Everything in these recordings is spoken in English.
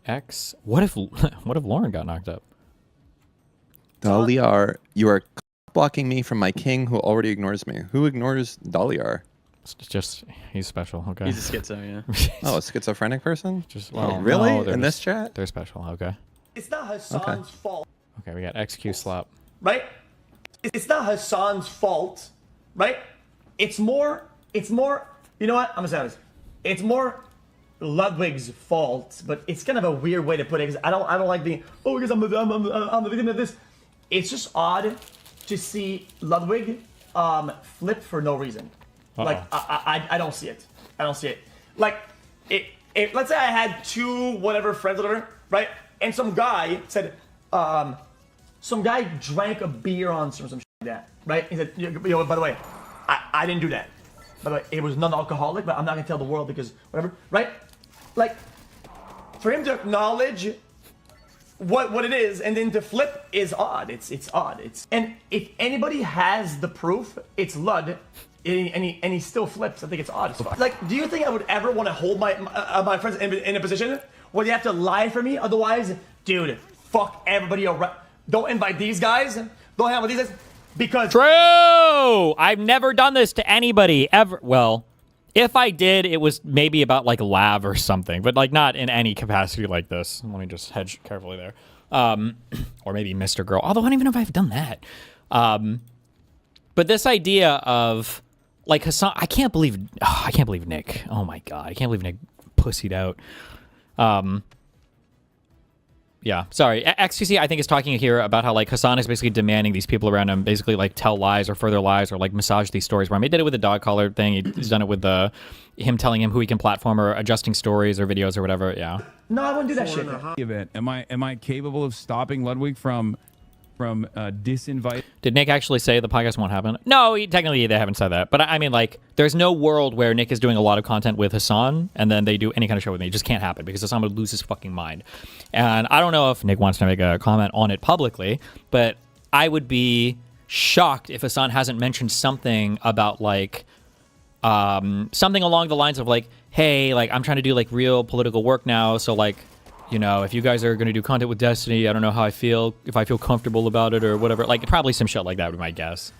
X. What if what if Lauren got knocked up? Daliar, you are blocking me from my king who already ignores me. Who ignores Daliar? It's just he's special. Okay. He's a schizo, yeah. Oh, a schizophrenic person? Just Oh, really? no, In this chat? They're special. Okay. It's not Hasan's fault, Okay, we got XQ slap. right? It's not Hasan's fault, right? It's more, you know what? I'm gonna say this. It's more Ludwig's fault, but it's kind of a weird way to put it, because I don't like being, oh, because I'm the victim of this. It's just odd to see Ludwig flip for no reason. Like, I don't see it. I don't see it. Like, let's say I had two whatever friends, whatever, right? And some guy said, some guy drank a beer on some shit like that, right? He said, yo, by the way, I didn't do that. By the way, it was non-alcoholic, but I'm not gonna tell the world because whatever, right? Like, for him to acknowledge what it is and then to flip is odd. It's odd. And if anybody has the proof, it's Lud. And he still flips. I think it's odd as fuck. Like, do you think I would ever want to hold my friends in a position where they have to lie for me? Otherwise, dude, fuck everybody around. Don't invite these guys. Don't hang out with these guys because. True. I've never done this to anybody ever. Well, if I did, it was maybe about like Lav or something, but like not in any capacity like this. Let me just hedge carefully there. Or maybe Mr. Girl. Although I don't even know if I've done that. But this idea of like Hasan, I can't believe Nick. Oh my god, I can't believe Nick pussied out. Yeah, sorry. XQC, I think, is talking here about how like Hasan is basically demanding these people around him basically like tell lies or further lies or like massage these stories. Where he did it with the dog collar thing. He's done it with him telling him who he can platform or adjusting stories or videos or whatever. Yeah. No, I wouldn't do that shit. Event. Am I capable of stopping Ludwig from disinvite? Did Nick actually say the podcast won't happen? No, technically they haven't said that. But I mean, like, there's no world where Nick is doing a lot of content with Hasan and then they do any kind of show with me. It just can't happen because Hasan would lose his fucking mind. And I don't know if Nick wants to make a comment on it publicly, but I would be shocked if Hasan hasn't mentioned something about like something along the lines of like, hey, like I'm trying to do like real political work now, so like, you know, if you guys are going to do content with Destiny, I don't know how I feel, if I feel comfortable about it or whatever. Like, probably some shit like that would be my guess.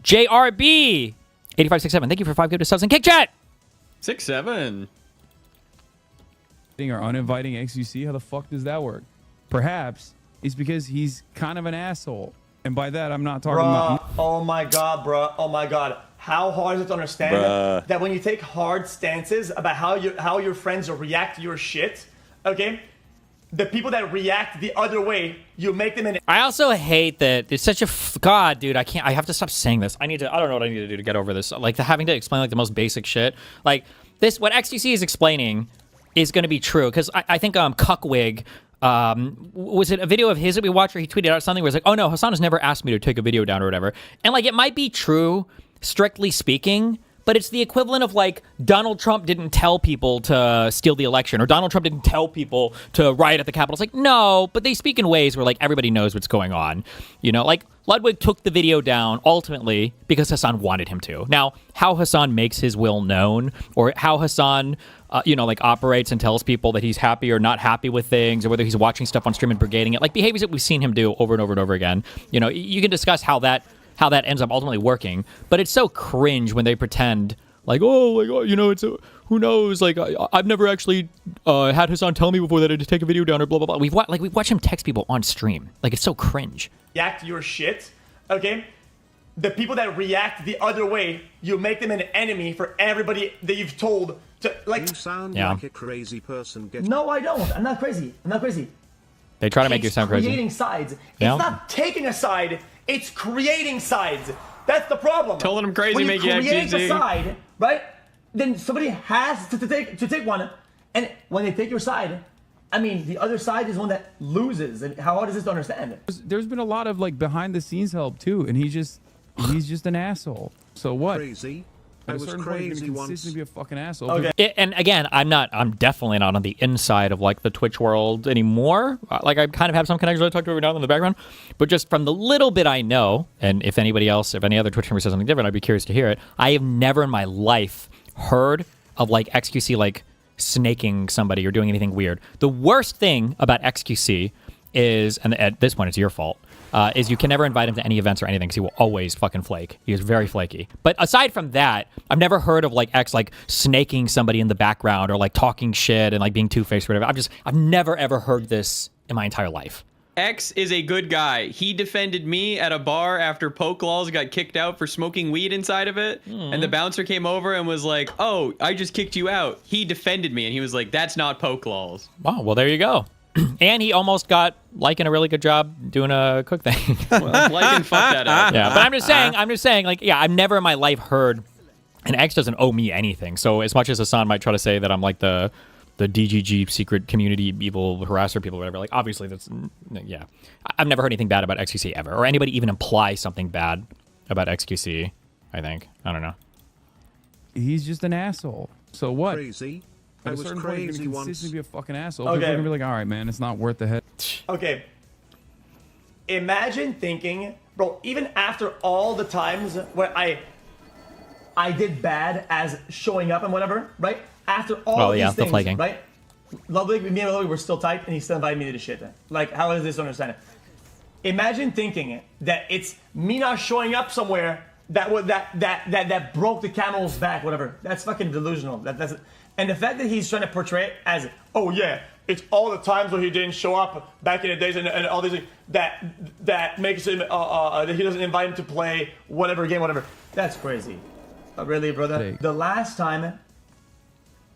JRB! 8567, thank you for 5 gifted subs and kick chat! 6-7. Or uninviting XQC? How the fuck does that work? Perhaps it's because he's kind of an asshole. And by that, I'm not talking about... Oh my god, bruh. Oh my god. How hard is it to understand that when you take hard stances about how your friends will react to your shit, okay? The people that react the other way, you make them in. I also hate that it's such a god, dude. I have to stop saying this. I don't know what I need to do to get over this. Like having to explain like the most basic shit. Like this, what XQC is explaining is going to be true because I think Cuckwig. Was it a video of his that we watched where he tweeted out something where it's like, oh no, Hasan has never asked me to take a video down or whatever. And like, it might be true, strictly speaking, but it's the equivalent of like, Donald Trump didn't tell people to steal the election or Donald Trump didn't tell people to riot at the Capitol. It's like, no, but they speak in ways where like everybody knows what's going on. You know, like Ludwig took the video down ultimately because Hasan wanted him to. Now, how Hasan makes his will known or how Hasan you know, like operates and tells people that he's happy or not happy with things or whether he's watching stuff on stream and brigading it, like behaviors that we've seen him do over and over and over again. You know, you can discuss how that ends up ultimately working, but it's so cringe when they pretend like, oh, you know, who knows? Like, I've never actually had Hasan tell me before that I had to take a video down or blah, blah, blah. We've watched him text people on stream. Like, it's so cringe. React to your shit, okay? The people that react the other way, you make them an enemy for everybody that you've told to, like... You sound like a crazy person. No, I don't. I'm not crazy. They try to make you sound crazy. It's creating sides. It's not taking a side. It's creating sides. That's the problem. Telling them crazy, when make you you create XQC. a side, right? Then somebody has to take one. And when they take your side, I mean, the other side is one that loses. And how hard is this to understand? There's been a lot of like behind the scenes help too, and he's just an asshole. So what? Crazy. I At a was certain point, crazy you're once. consistently be a fucking asshole. Okay. And again, I'm definitely not on the inside of like the Twitch world anymore. Like I kind of have some connections I talk to every now and then in the background, but just from the little bit I know, and if any other Twitch member says something different, I'd be curious to hear it. I have never in my life heard of like XQC like snaking somebody or doing anything weird. The worst thing about XQC is, and at this point it's your fault, is you can never invite him to any events or anything because he will always fucking flake. He is very flaky. But aside from that, I've never heard of like X like snaking somebody in the background or like talking shit and like being two-faced or whatever. I've never ever heard this in my entire life. X is a good guy. He defended me at a bar after Poke Laws got kicked out for smoking weed inside of it. And the bouncer came over and was like, oh, I just kicked you out. He defended me and he was like, that's not Poke Laws. Wow, well, there you go. And he almost got Lycan a really good job doing a cook thing. Well, Lycan fucked that up. Yeah, but I'm just saying, like, yeah, I've never in my life heard, and X doesn't owe me anything. So as much as Hasan might try to say that I'm like the DGG secret community evil harasser people, whatever, like, obviously that's, yeah. I've never heard anything bad about XQC ever, or anybody even imply something bad about XQC, I think. I don't know. He's just an asshole. So what? Crazy. At I a was certain point, you're crazy gonna once. consistently be a fucking asshole. Okay. People are gonna be like, all right, man, it's not worth the head. Okay. Imagine thinking, bro, even after all the times where I did bad as showing up and whatever, right? After all these the things, flaking. right? Ludwig, me and Ludwig were still tight, and he still invited me to the shit. Like, how is this understand it? Imagine thinking that it's me not showing up somewhere that broke the camel's back, whatever. That's fucking delusional. And the fact that he's trying to portray it as, oh yeah, it's all the times where he didn't show up back in the days and all these things that makes him that he doesn't invite him to play whatever game, whatever. That's crazy. Really, brother. The last time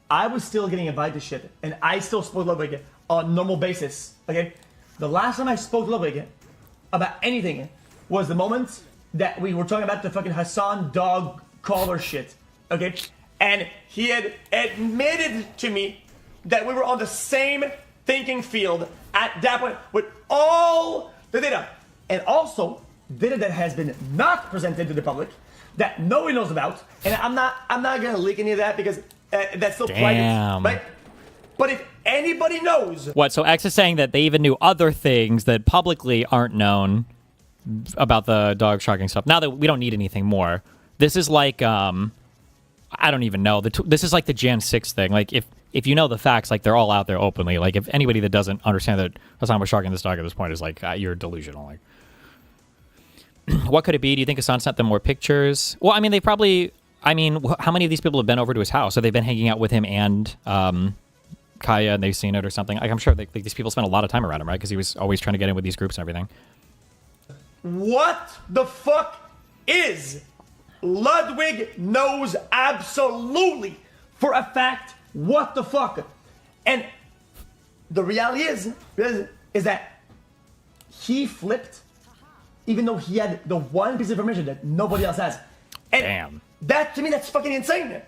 I was still getting invited to shit, and I still spoke to Ludwig on a normal basis. Okay, the last time I spoke to Ludwig about anything was the moment that we were talking about the fucking Hasan dog collar shit. Okay, and he had admitted to me that we were on the same thinking field at that point with all the data, and also data that has been not presented to the public that nobody knows about. And I'm not gonna leak any of that because that's still private, right? But if anybody knows, What, so X is saying that they even knew other things that publicly aren't known about the dog shocking stuff. Now that we don't need anything more, this is like, I don't even know. This is like the Jan 6 thing. Like, if you know the facts, like, they're all out there openly. Like, if anybody that doesn't understand that Hasan was shocking this dog at this point is like, you're delusional. Like, what could it be? Do you think Hasan sent them more pictures? Well, I mean, they probably, I mean, how many of these people have been over to his house? So they've been hanging out with him and Kaya, and they've seen it or something. Like, I'm sure like, these people spent a lot of time around him, right? Because he was always trying to get in with these groups and everything. what the fuck is Ludwig knows absolutely for a fact what the fuck. And the reality is that he flipped even though he had the one piece of information that nobody else has. And Damn. that, to me, that's fucking insane.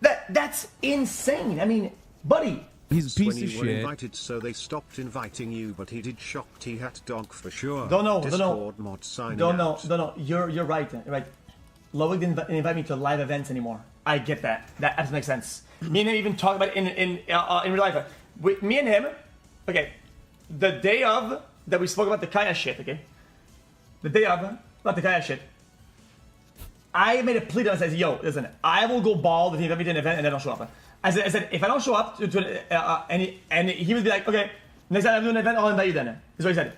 That's insane. I mean, buddy. He's a When piece of you were shit. invited, so they stopped inviting you, but he did shock T-Hat Dog for sure. Don't know. Discord mod signing Don't out. know. You're right. Right. Ludwig didn't invite me to live events anymore. I get that. That doesn't make sense. Me and him even talk about it in real life. Me and him, okay, the day of that we spoke about the Kaya shit, okay? The day of, about the Kaya shit, I made a plea to him and said, yo, listen, I will go bald if you invite me to an event and then I'll show up. I said, if I don't show up and he would be like, okay, next time I'm doing an event, I'll invite you then. Is what he said.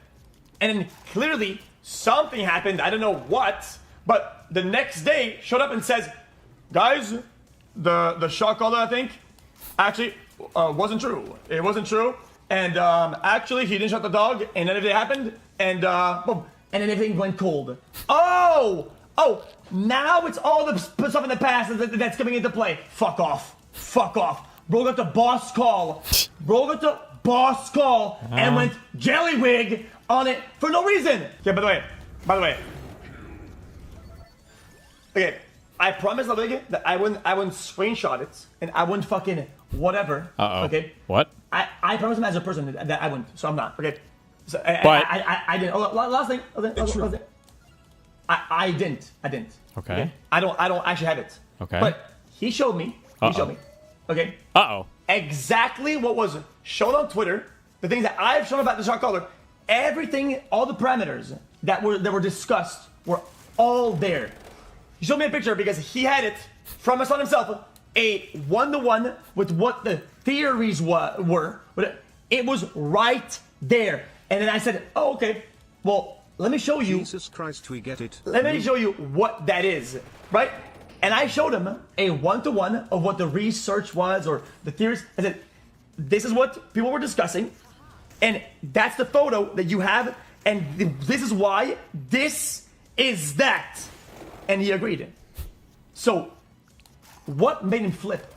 And then clearly something happened, I don't know what, but the next day showed up and says, guys, the shot caller, I think, actually wasn't true. It wasn't true. And actually, he didn't shot the dog, and then it happened, and boom. And then everything went cold. Oh, now it's all the stuff in the past that's coming into play. Fuck off. Bro got the boss call. And went jellywig on it for no reason. Okay, by the way. Okay, I promised Ludwig that I wouldn't screenshot it and I wouldn't fucking whatever. Okay. What? I promised him as a person that I wouldn't, so I'm not. Okay. So I didn't. Oh, last thing. I didn't. Okay. I don't actually have it. Okay. But he showed me. Okay. Exactly what was shown on Twitter. The things that I've shown about the shot caller. Everything, all the parameters that were discussed were all there. He showed me a picture because he had it from Hasan himself a one-to-one with what the theories were. But it was right there. And then I said, oh, okay, well, let me show you. Jesus Christ, we get it. Let me show you what that is, right? And I showed him a one-to-one of what the research was or the theories. I said, this is what people were discussing. And that's the photo that you have. And this is why this is that. And he agreed. So what made him flip?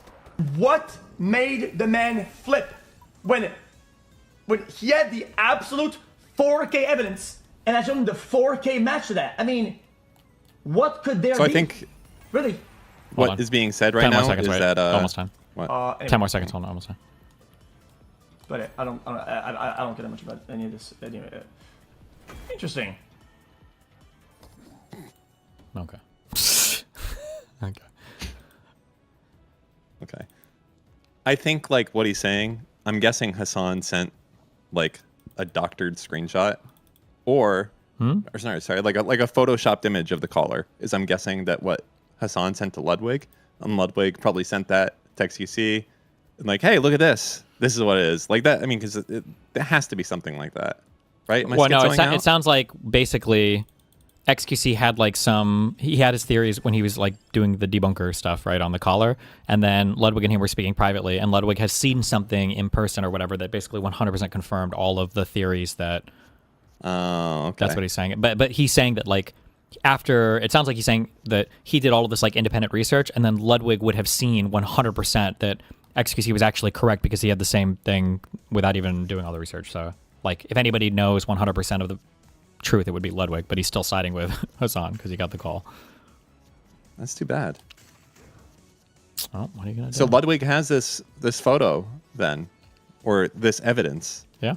What made the man flip when he had the absolute 4K evidence and I showed him the 4K match to that? I mean, what could there be? So I think Really? what is being said right 10 more now seconds, is right? that Almost time. What? Anyway. 10 more seconds. Hold on, almost time. But I don't care much about any of this. Anyway, interesting. Okay. Okay. Okay. I think like what he's saying, I'm guessing Hasan sent like a doctored screenshot or sorry, like a photoshopped image of the caller. Is I'm guessing that what Hasan sent to Ludwig, and Ludwig probably sent that to XQC and like, hey, look at this. This is what it is. Like that, I mean, because it has to be something like that. Right? Am I Well, no, schizoing it sounds like basically XQC had like he had his theories when he was like doing the debunker stuff, right, on the collar. And then Ludwig and him were speaking privately, and Ludwig has seen something in person or whatever that basically 100% confirmed all of the theories that. Oh, okay. That's what he's saying. But he's saying that like after, it sounds like he's saying that he did all of this like independent research, and then Ludwig would have seen 100% that XQC was actually correct because he had the same thing without even doing all the research. So like if anybody knows 100% of the truth, it would be Ludwig, but he's still siding with Hasan because he got the call. That's too bad. Oh, what are you gonna do? So Ludwig has this photo then, or this evidence. Yeah.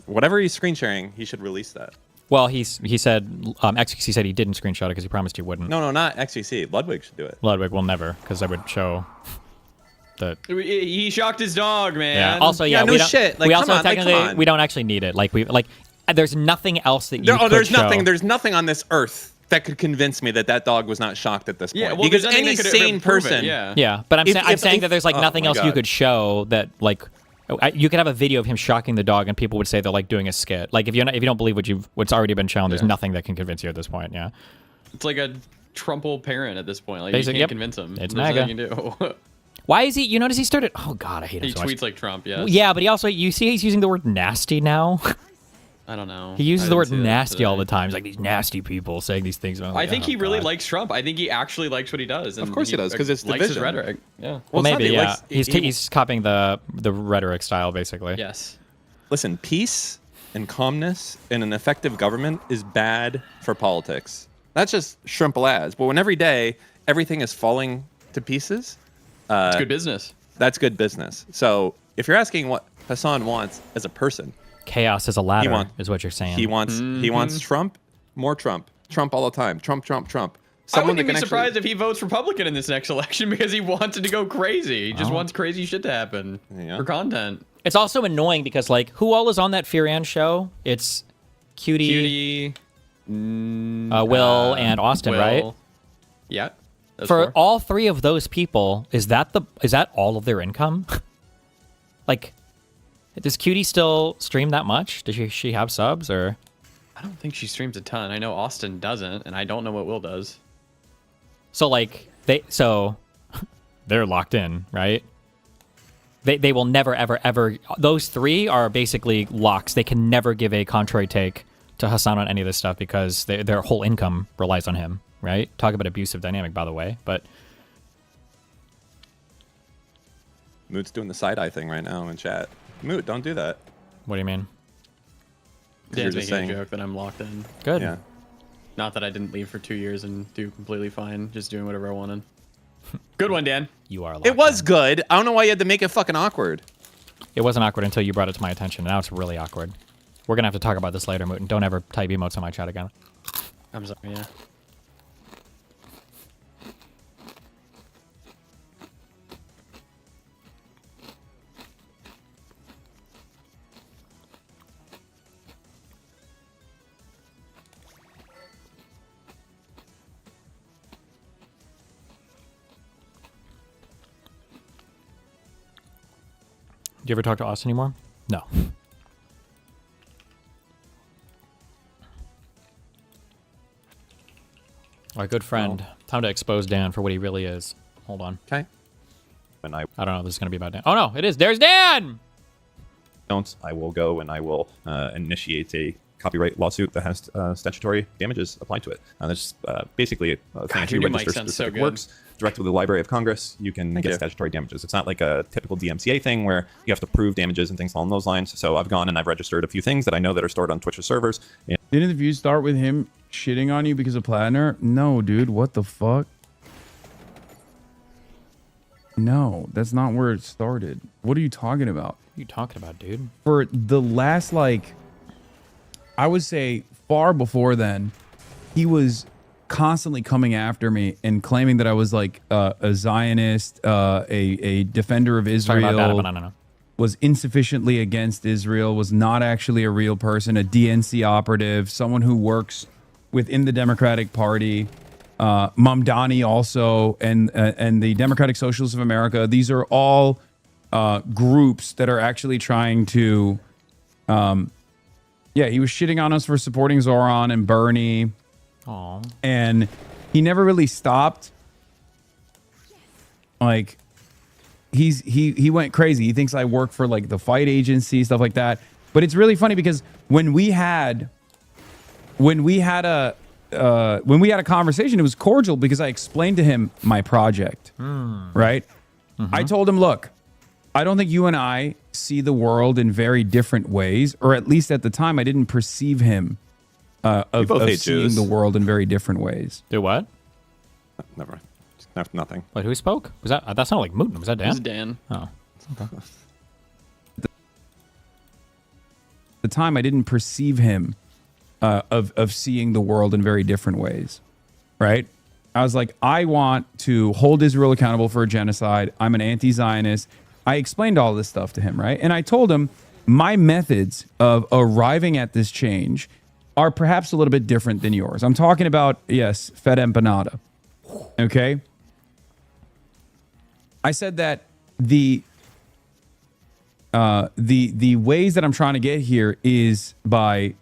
Whatever he's screen sharing, he should release that. Well, he said XQC said he didn't screenshot it because he promised he wouldn't. No, not XQC. Ludwig should do it. Ludwig will never, because that would show that. He shocked his dog, man. Yeah. Also, Yeah, no we don't, shit. Like, we come also on, like, technically come on. we don't actually need it. Like there's nothing else that you. There, could there's show. nothing. There's nothing on this earth that could convince me that dog was not shocked at this point. Yeah, well, because there's nothing any that could sane prove it, person, yeah. Yeah, but I'm saying that there's like oh nothing my else you God. could show that like. You could have a video of him shocking the dog, and people would say they're like doing a skit. Like if you don't believe what's already been shown, there's nothing that can convince you at this point. Yeah, It's like a Trumple parent at this point. Like Basically, you yep. can't convince him. It's There's MAGA. nothing you can do. why is he? You notice he started. Oh God, I hate him He so much. tweets like Trump. Yes. Yeah, but he also you see he's using the word nasty now. I don't know. He uses I the didn't word see that nasty all today. the time. He's like these nasty people saying these things. I'm I like, think oh, he really God. likes Trump. I think he actually likes what he does. And Of course he does, 'cause it's likes his division. rhetoric. Yeah. Well, Well, it's not maybe that he yeah. likes- He's copying the rhetoric style basically. Yes. listen, peace and calmness in an effective government is bad for politics. That's just shrimple ads. But when every day everything is falling to pieces, It's good business. that's good business. So if you're asking what Hasan wants as a person, Chaos is a ladder, want- is what you're saying. he wants Trump, more Trump, Trump all the time, Trump. I Someone wouldn't that be can surprised if he votes Republican in this next election because he wants it to go crazy. He just Oh. wants crazy shit to happen Yeah. for content. It's also annoying because like who all is on that Furian show? It's Cutie, Will, and Austin, Will. right? Yeah. That's For four. all three of those people, is that all of their income? Like, does Cutie still stream that much? Does she have subs or? I don't think she streams a ton. I know Austin doesn't, and I don't know what Will does. So like they're locked in, right? They will never ever. Those three are basically locks. They can never give a contrary take to Hasan on any of this stuff because their whole income relies on him, right? Talk about abusive dynamic, by the way. But Moot's doing the side eye thing right now in chat. Moot, don't do that. what do you mean? 'Cause you're Dan's just making saying- a joke that I'm locked in. Good. Yeah. Not that I didn't leave for 2 years and do completely fine, just doing whatever I wanted. Good one, Dan. You are. Locked It was in. good. I don't know why you had to make it fucking awkward. It wasn't awkward until you brought it to my attention. Now it's really awkward. We're gonna have to talk about this later, Moot. And don't ever type emotes on my chat again. I'm sorry, yeah. you ever talk to Austin anymore? No. Our good friend. Time to expose Dan for what he really is. Hold on. Okay. When I I don't know if this is going to be about Dan. Oh, no, it is. There's Dan! don't, I will go and I will initiate a copyright lawsuit that has statutory damages applied to it. That's basically a thing. God, If your you new mic register sounds so specific good. works directly with the Library of Congress, you can get you. statutory damages. It's not like a typical DMCA thing where you have to prove damages and things along those lines. So I've gone and I've registered a few things that I know that are stored on Twitch's servers. And Didn't the view start with him shitting on you because of Platinum? No, dude. What the fuck? No, that's not where it started. What are you talking about? What are you talking about, dude? For the last, like, I would say far before then, he was constantly coming after me and claiming that I was like a Zionist, a defender of Talking about that, Israel, but I don't know. was insufficiently against Israel, was not actually a real person, a DNC operative, someone who works within the Democratic Party. Mamdani also, and the Democratic Socialists of America. These are all groups that are actually trying to. Yeah, he was shitting on us for supporting Zoran and Bernie. Aw. And he never really stopped. Like, he went crazy. He thinks I work for like the fight agency, stuff like that. But it's really funny because when we had a conversation, it was cordial because I explained to him my project. Right? I told him, look, I don't think you and I see the world in very different ways, or at least at the time I didn't perceive him of both hate seeing Jews. the world in very different ways. Do what? Never mind. Nothing. Wait, who spoke? Was that sounded like Mutin? Was that Dan? This is Dan. Oh. At the time I didn't perceive him of seeing the world in very different ways, right? I was like, I want to hold Israel accountable for a genocide. I'm an anti-Zionist. I explained all this stuff to him, right? And I told him my methods of arriving at this change are perhaps a little bit different than yours. I'm talking about, yes, fed empanada, okay? I said that the ways that I'm trying to get here is by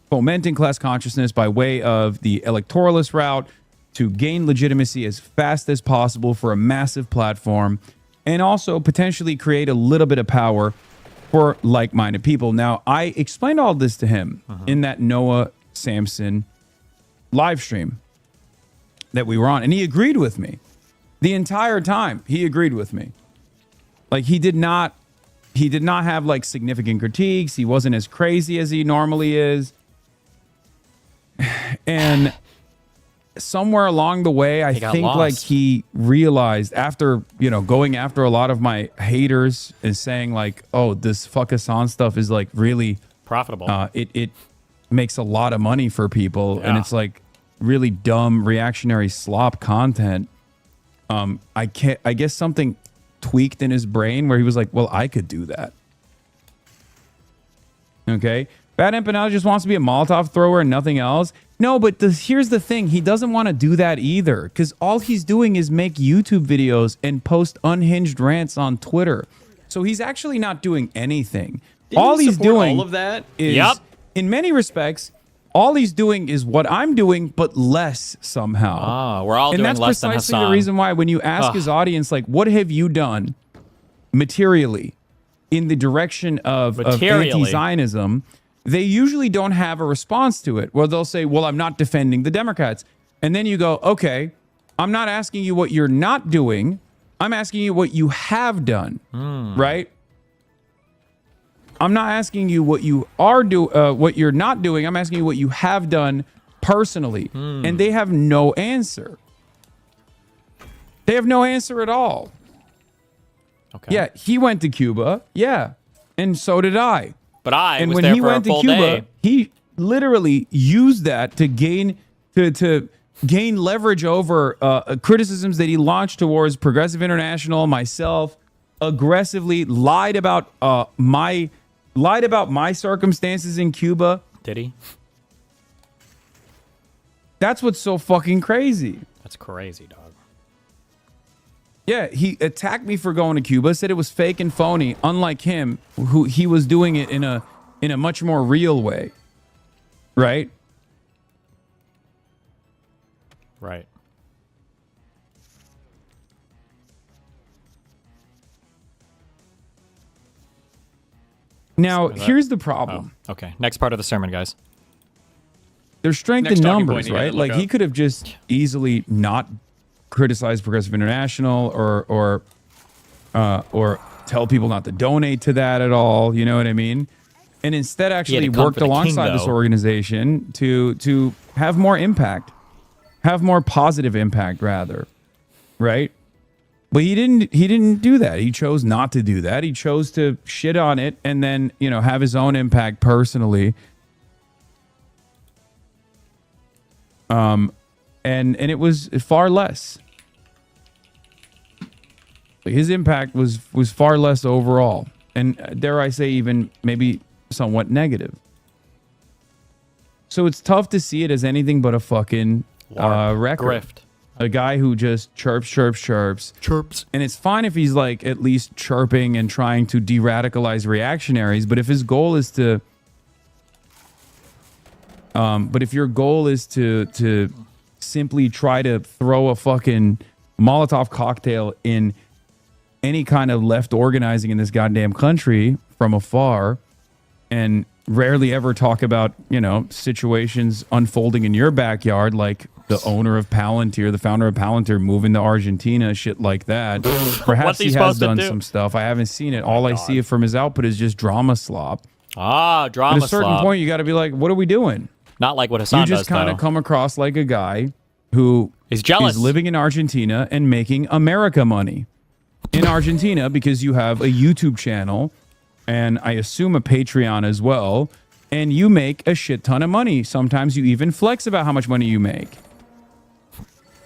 fomenting class consciousness by way of the electoralist route to gain legitimacy as fast as possible for a massive platform, and also potentially create a little bit of power for like-minded people. Now, I explained all this to him in that Noah Samson live stream that we were on, and he agreed with me. The entire time, he agreed with me. Like, he did not have like significant critiques. He wasn't as crazy as he normally is. And somewhere along the way, I He got think lost. like he realized after, going after a lot of my haters and saying like, oh, this fuck Hasan stuff is like really Profitable. it makes a lot of money for people, and Yeah. it's like really dumb reactionary slop content. I guess something tweaked in his brain where he was like, well, I could do that. Okay. Bad Empanada just wants to be a Molotov thrower and nothing else. No, but here's the thing. He doesn't want to do that either, because all he's doing is make YouTube videos and post unhinged rants on Twitter. So he's actually not doing anything. Didn't all he he's support doing all of that. is, Yep. in many respects, all he's doing is what I'm doing, but less somehow. Oh, we're all And doing that's less than precisely Hasan. the reason why when you ask Ugh. his audience, like, what have you done materially in the direction of Materially. anti-Zionism, they usually don't have a response to it. Well, they'll say, well, I'm not defending the Democrats. And then you go, okay, I'm not asking you what you're not doing. I'm asking you what you have done, right? I'm not asking you what you are what you're not doing. I'm asking you what you have done personally, and they have no answer. They have no answer at all. Okay. Yeah, he went to Cuba. Yeah, and so did I. But I And was when there he for a went to full Cuba, day. he literally used that to gain to gain leverage over criticisms that he launched towards Progressive International, myself, aggressively lied about my circumstances in Cuba. Did he? That's what's so fucking crazy. That's crazy, dog. Yeah, he attacked me for going to Cuba, said it was fake and phony, unlike him, who he was doing it in a much more real way. Right? Right. Now, here's the problem. Oh, okay. Next part of the sermon, guys. There's strength Next in talking numbers, point you gotta right? look Like he up. could have just easily not criticized Progressive International or tell people not to donate to that at all. You know what I mean? And instead, actually come worked for the king, alongside this though. organization to have more impact, have more positive impact, rather, right? But he didn't do that. He chose not to do that. He chose to shit on it and then, have his own impact personally. And it was far less. His impact was far less overall. And dare I say even maybe somewhat negative. So it's tough to see it as anything but a fucking record. Grift. A guy who just chirps. And it's fine if he's like at least chirping and trying to de-radicalize reactionaries. But if his goal is to, but if your goal is to simply try to throw a fucking Molotov cocktail in any kind of left organizing in this goddamn country from afar, and rarely ever talk about, situations unfolding in your backyard, like the owner of Palantir, the founder of Palantir moving to Argentina, shit like that. Perhaps What's he he has supposed to done do? some stuff. I haven't seen it. All I see from his output is just drama slop. Drama At a certain slob. point, you got to be like, what are we doing? Not like what Hasan You does, just kind though. of come across like a guy who He's jealous. is living in Argentina and making America money in Argentina because you have a YouTube channel and I assume a Patreon as well, and you make a shit ton of money. Sometimes you even flex about how much money you make.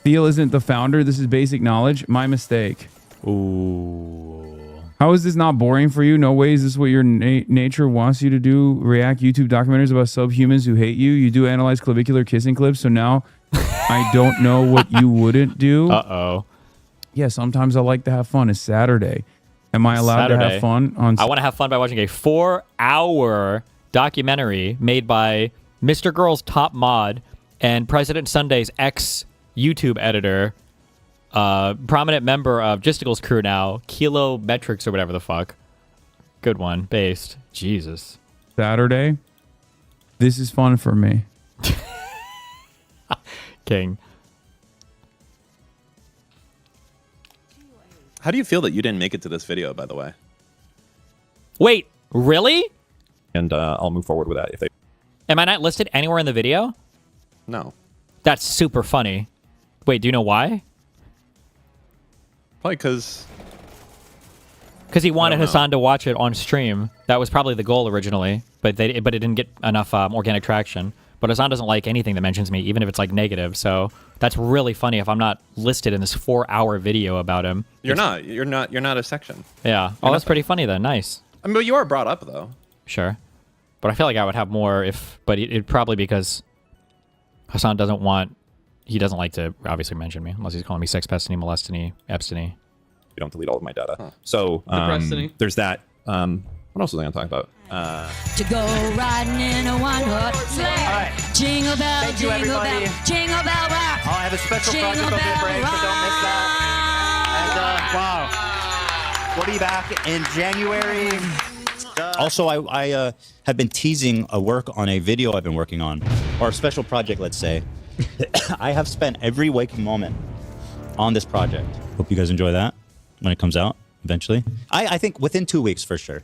Thiel isn't the founder. This is basic knowledge. My mistake. Ooh. How is this not boring for you? No way is this what your nature wants you to do? React YouTube documentaries about subhumans who hate you? You do analyze clavicular kissing clips, so now I don't know what you wouldn't do. Uh-oh. Yeah, sometimes I like to have fun. It's Saturday. Am I allowed to Saturday. have fun on I want to have fun by watching a 4-hour documentary made by Mr. Girl's top mod and President Sunday's ex-YouTube editor, prominent member of Gisticle's crew now, Kilometrics or whatever the fuck. Good one. Based. Jesus. Saturday? This is fun for me. King. How do you feel that you didn't make it to this video, by the way? Wait, really? And I'll move forward with that if they. Am I not listed anywhere in the video? No. That's super funny. Wait, do you know why? Probably because Because he wanted I don't know. Hasan to watch it on stream. That was probably the goal originally, but it didn't get enough organic traction. But Hasan doesn't like anything that mentions me, even if it's like negative. So that's really funny if I'm not listed in this 4-hour video about him. you're not a section. Yeah. Oh, that's pretty funny then. Nice. I mean, but you are brought up though. Sure. But I feel like I would have more but it'd probably because Hasan he doesn't like to obviously mention me unless he's calling me sex pestiny, molestiny, epstiny. You don't delete all of my data. So Depressing. there's that. What else was I going to talk about? To go riding in a one-horse sleigh. Jingle bell, Thank you, jingle everybody. bell, jingle bell rock. I'll have a special Jingle project on bell mid-break, so don't miss that. And, wow. We'll be back in January. Also, I have been teasing a work on a video I've been working on, or a special project, let's say. I have spent every waking moment on this project. Hope you guys enjoy that when it comes out eventually. I think within 2 weeks for sure.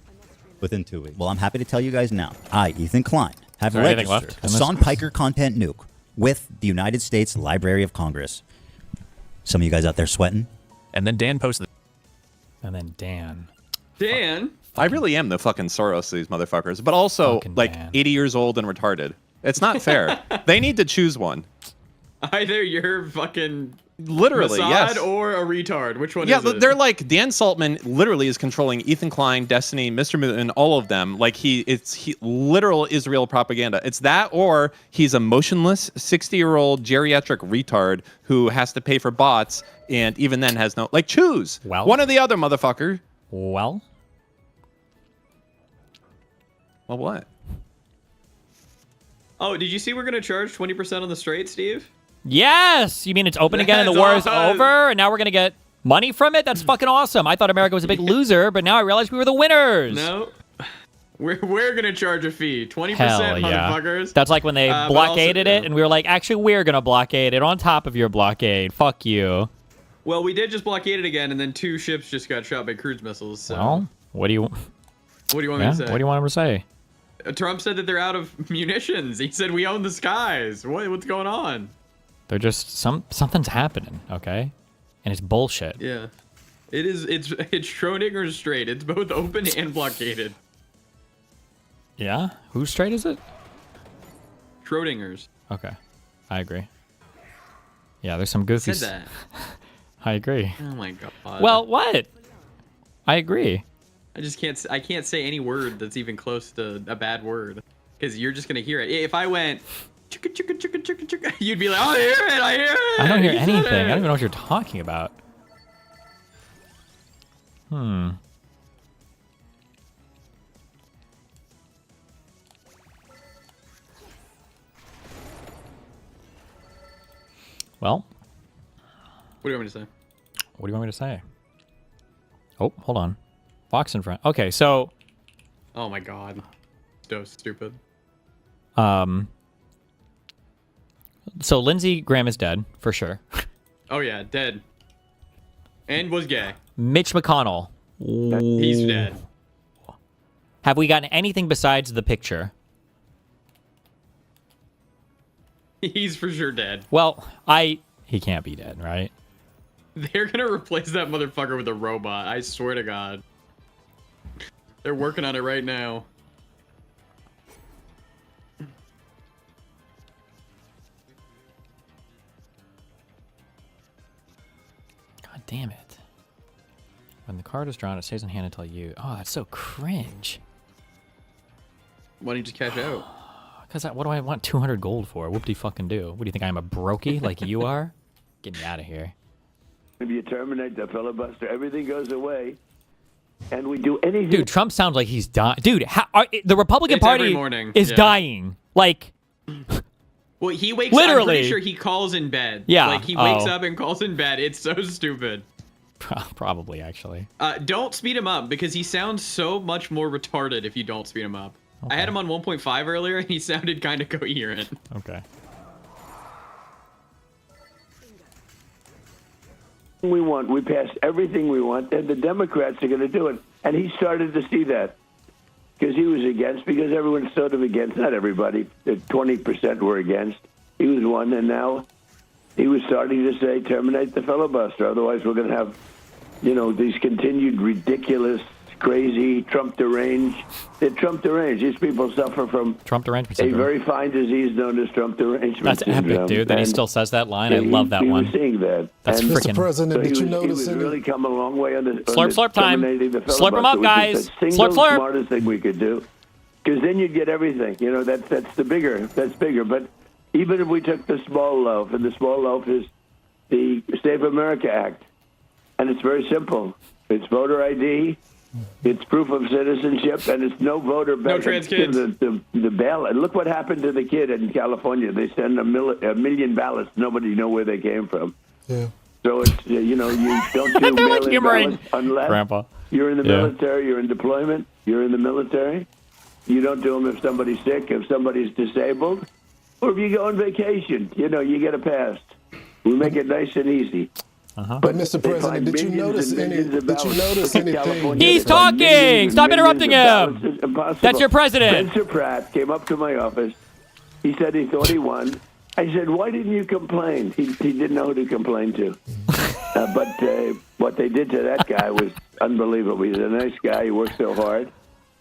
Within 2 weeks. Well, I'm happy to tell you guys now. I, Ethan Klein, have Is there anything registered left in this? Hasan Piker Content Nuke with the United States Library of Congress. Some of you guys out there sweating? And then Dan posted. And then Dan. Dan? I really am the fucking Soros to these motherfuckers, but also Fucking like Dan. 80 years old and retarded. It's not fair. They need to choose one. Either you're fucking Literally, Mossad yes. or a retard? Which one Yeah, is it? they're like Dan Saltman literally is controlling Ethan Klein, Destiny, Mr. Mutant, all of them. Like he literal Israel propaganda. It's that, or he's a motionless 60-year-old geriatric retard who has to pay for bots, and even then has no choose one or the other, motherfucker. Well, what? Oh, did you see we're gonna charge 20% on the straight, Steve? yes. You mean it's open again and the war is over, and now we're gonna get money from it? That's fucking awesome. I thought America was a big loser, but now I realized we were the winners. No. We're gonna charge a fee. 20%, Hell yeah. motherfuckers. That's like when they But blockaded also- it, and we were like, actually, we're gonna blockade it on top of your blockade. Fuck you. Well, we did just blockade it again, and then 2 ships just got shot by cruise missiles. So Well, what do you? what do you want Yeah, me to say? what do you want him to say? Trump said that they're out of munitions. He said we own the skies. What's going on? They're just something's happening, okay? And it's bullshit. Yeah. It's Schrodinger's Strait. It's both open and blockaded. Yeah? Whose straight is it? Schrodinger's. Okay. I agree. Yeah, there's some goofy. Said that. I agree. Oh my god. Well, what? I agree. I can't say any word that's even close to a bad word, because you're just gonna hear it. If I went chicka chicka chicka chicka chicka, you'd be like, I hear it, I hear it. I don't hear He said anything. I it." don't even know what you're talking about. Well, What do you want me to say? what do you want me to say? Oh, hold on. Fox in front. Okay, so Oh my god. So stupid. so Lindsey Graham is dead for sure. Oh yeah, dead. And was gay. Mitch McConnell. He's dead. Have we gotten anything besides the picture? He's for sure dead. Well, he can't be dead, right? They're gonna replace that motherfucker with a robot. I swear to God. They're working on it right now. God damn it. When the card is drawn, it stays in hand until you... Oh, that's so cringe. Why don't you just cash out? Because what do I want 200 gold for? Whoop-de-fucking-do. What do you think, I'm a brokey like you are? Get me out of here. If you terminate the filibuster, everything goes away, and we do anything. Dude, Trump sounds like he's dying. Dude, the Republican It's every Party morning, is yeah. dying. Like... Well, he wakes Literally. I'm pretty sure he calls in bed. Yeah. Like, he wakes Oh. up and calls in bed. It's so stupid. Probably, actually. Don't speed him up, because he sounds so much more retarded if you don't speed him up. I had him on 1.5 earlier, and he sounded kind of coherent. Okay. we want. We passed everything we want, and the Democrats are going to do it. And he started to see that because he was against, because everyone's sort of against. Not everybody. 20% were against. He was one, and now he was starting to say, terminate the filibuster. Otherwise, we're going to have, these continued ridiculous, crazy, Trump deranged. They're Trump deranged. These people suffer from Trump derangement a syndrome. very fine disease known as Trump derangement That's syndrome. epic, dude. That he And still says that line. I love that he one. was seeing that. That's And freaking... Mr. President, so did you he notice was any? really come a long way on the Slurp time. terminating the Slurp 'em up, filibuster, which guys. is the single Slurp, slurp. smartest thing we could do, because then you'd get everything. That's the bigger. That's bigger. But even if we took the small loaf, and the small loaf is the Save America Act, and it's very simple. It's voter ID. It's proof of citizenship, and it's no voter No trans kids. The ballot. Look what happened to the kid in California. They sent a million ballots. Nobody know where they came from. Yeah. So it's you don't do They're like mail-in humoring ballots unless Grandpa. you're in the Yeah. military, you're in deployment, you're in the military. You don't do them if somebody's sick, if somebody's disabled, or if you go on vacation. You get a pass. We make it nice and easy. But Mr. They President, find did you millions notice and any? millions of Did you ballots. notice Look at anything? California. He's They find talking! millions and Stop millions interrupting of him! ballots. It's impossible. That's your president. Spencer Pratt came up to my office. He said he thought he won. I said, why didn't you complain? He didn't know who to complain to. But what they did to that guy was unbelievable. He's a nice guy. He works so hard.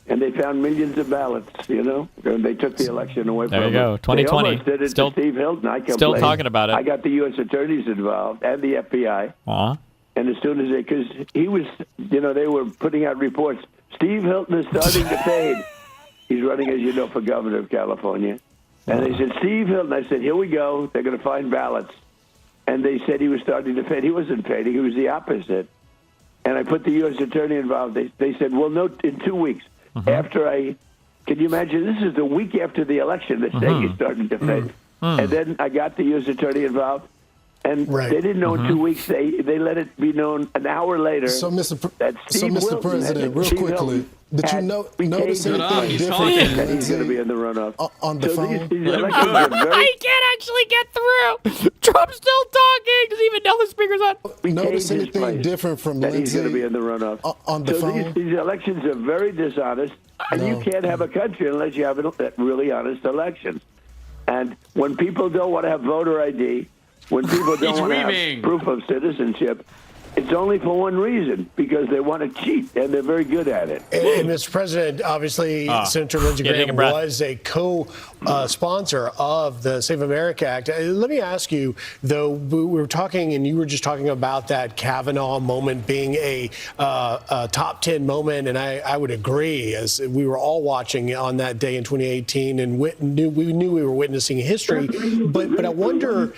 and they found millions of ballots. You know, and they took the election away from There you go. him. 2020. They almost did it Still- to Steve Hilton. I complained. still talking about it. I got the U.S. attorneys involved and the FBI. Aw. And as soon as because he was, you know, they were putting out reports. Steve Hilton is starting to fade. He's running, as you know, for governor of California. And they said, Steve Hilton. I said, here we go. They're going to find ballots. And they said he was starting to fade. He wasn't fading. He was the opposite. And I put the U.S. attorney involved. They said, well, no, in 2 weeks. After can you imagine? This is the week after the election. They're saying he's starting to fade. And then I got the U.S. attorney involved. And Right. they didn't know in 2 weeks. They let it be known an hour later. So, that Steve Wilson President, real Steve quickly, Hilton did you had notice became- anything he's different talking. from that he's going to be Lindsey in the runoff. on the So phone? these Let him elections cook. are very He can't actually get through. Trump's still talking. Does he even know the speaker's on? Notice changed his anything place, different from that he's going to be Lindsey in the runoff. on the so phone? these elections are very dishonest, and you can't have a country unless you have really honest elections. And when people don't want to have voter ID, when people don't He's want to weaving. have proof of citizenship, it's only for one reason, because they want to cheat, and they're very good at it. And Mr. President, obviously, Senator Lindsey Yeah, take a Graham breath. was a co-sponsor of the Save America Act. Let me ask you, though, we were talking, and you were just talking about that Kavanaugh moment being a top 10 moment, and I would agree, as we were all watching on that day in 2018, and we knew we were witnessing history. But I wonder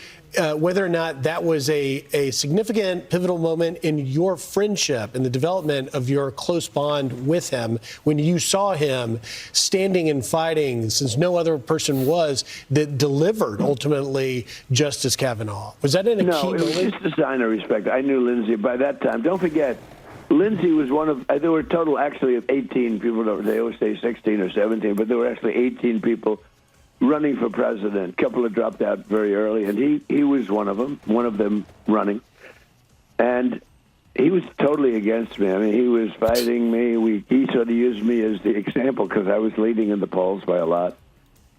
whether or not that was a significant pivotal moment in your friendship and the development of your close bond with him when you saw him standing and fighting, since no other person was, that delivered ultimately Justice Kavanaugh. Was that in a No, key it was moment? just a sign of respect. I knew Lindsey by that time. Don't forget, Lindsey was one of, there were a total actually of 18 people. They always say 16 or 17, but there were actually 18 people running for president. A couple had dropped out very early, and he was one of them running. And he was totally against me. I mean, he was fighting me. He sort of used me as the example because I was leading in the polls by a lot.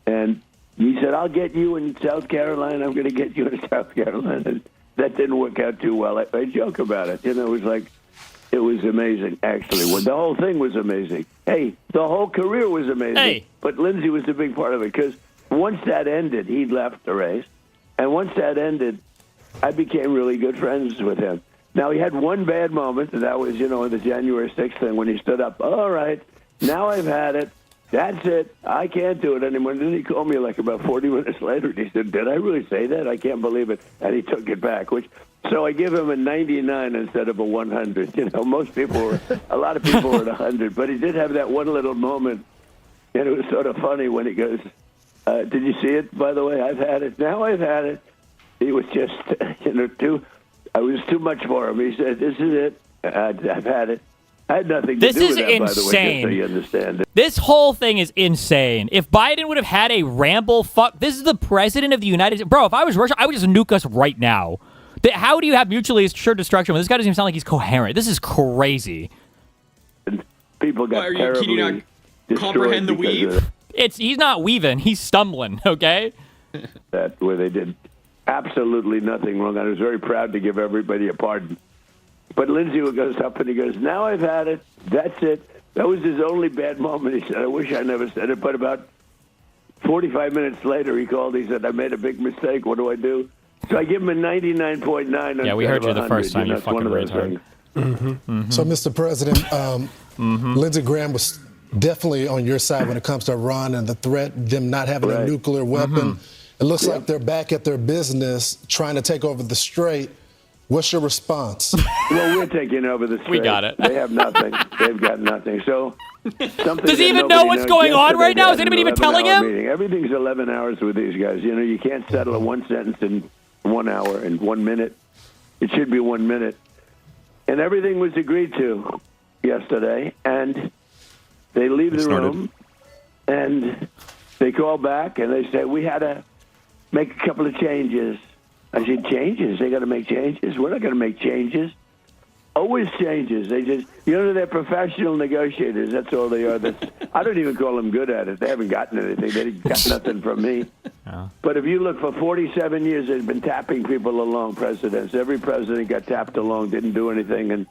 And he said, I'll get you in South Carolina. I'm going to get you in South Carolina. And that didn't work out too well. I joke about it. You know, it was amazing, actually. Well, the whole thing was amazing. Hey, the whole career was amazing. Hey. But Lindsey was a big part of it because once that ended, he left the race. And once that ended, I became really good friends with him. Now, he had one bad moment, and that was, in the January 6th thing when he stood up. All right, now I've had it. That's it. I can't do it anymore. And then he called me like about 40 minutes later, and he said, did I really say that? I can't believe it. And he took it back, so I give him a 99 instead of a 100. A lot of people were at 100, but he did have that one little moment, and it was sort of funny when he goes, did you see it, by the way? I've had it. Now I've had it. He was just, I was too much for him. He said, this is it. I've had it. I had nothing to This do is with that, by the way, just so insane. you understand it. This whole thing is insane. If Biden would have had a this is the president of the United States. Bro, if I was Russia, I would just nuke us right now. How do you have mutually assured destruction when this guy doesn't even sound like he's coherent? This is crazy. People got Can terribly you not destroyed comprehend the because weave? of He's not weaving. He's stumbling, okay? that, where they did absolutely nothing wrong. I was very proud to give everybody a pardon. But Lindsey goes up and he goes, now I've had it. That's it. That was his only bad moment. He said, I wish I never said it. But about 45 minutes later, he called. He said, I made a big mistake. What do I do? So I give him a 99.9. Yeah, we heard you the first time. You fucking retard. So, Mr. President, Lindsey Graham was definitely on your side when it comes to Iran and the threat, them not having a nuclear weapon. It looks like they're back at their business trying to take over the Strait. What's your response? Well, we're taking over the Strait. We got it. They have nothing. They've got nothing. So Does he even know what's going on right now? Is anybody even telling him? Meeting. Everything's 11 hours with these guys. You can't settle a one sentence in 1 hour and 1 minute. It should be 1 minute. And everything was agreed to yesterday. And they leave the room, and they call back, and they say, we had to make a couple of changes. I said, changes? They got to make changes? We're not going to make changes. Always changes. They just, they're professional negotiators. That's all they are. I don't even call them good at it. They haven't gotten anything. They got nothing from me. Oh. But if you look, for 47 years, they've been tapping people along, presidents. Every president got tapped along, didn't do anything, and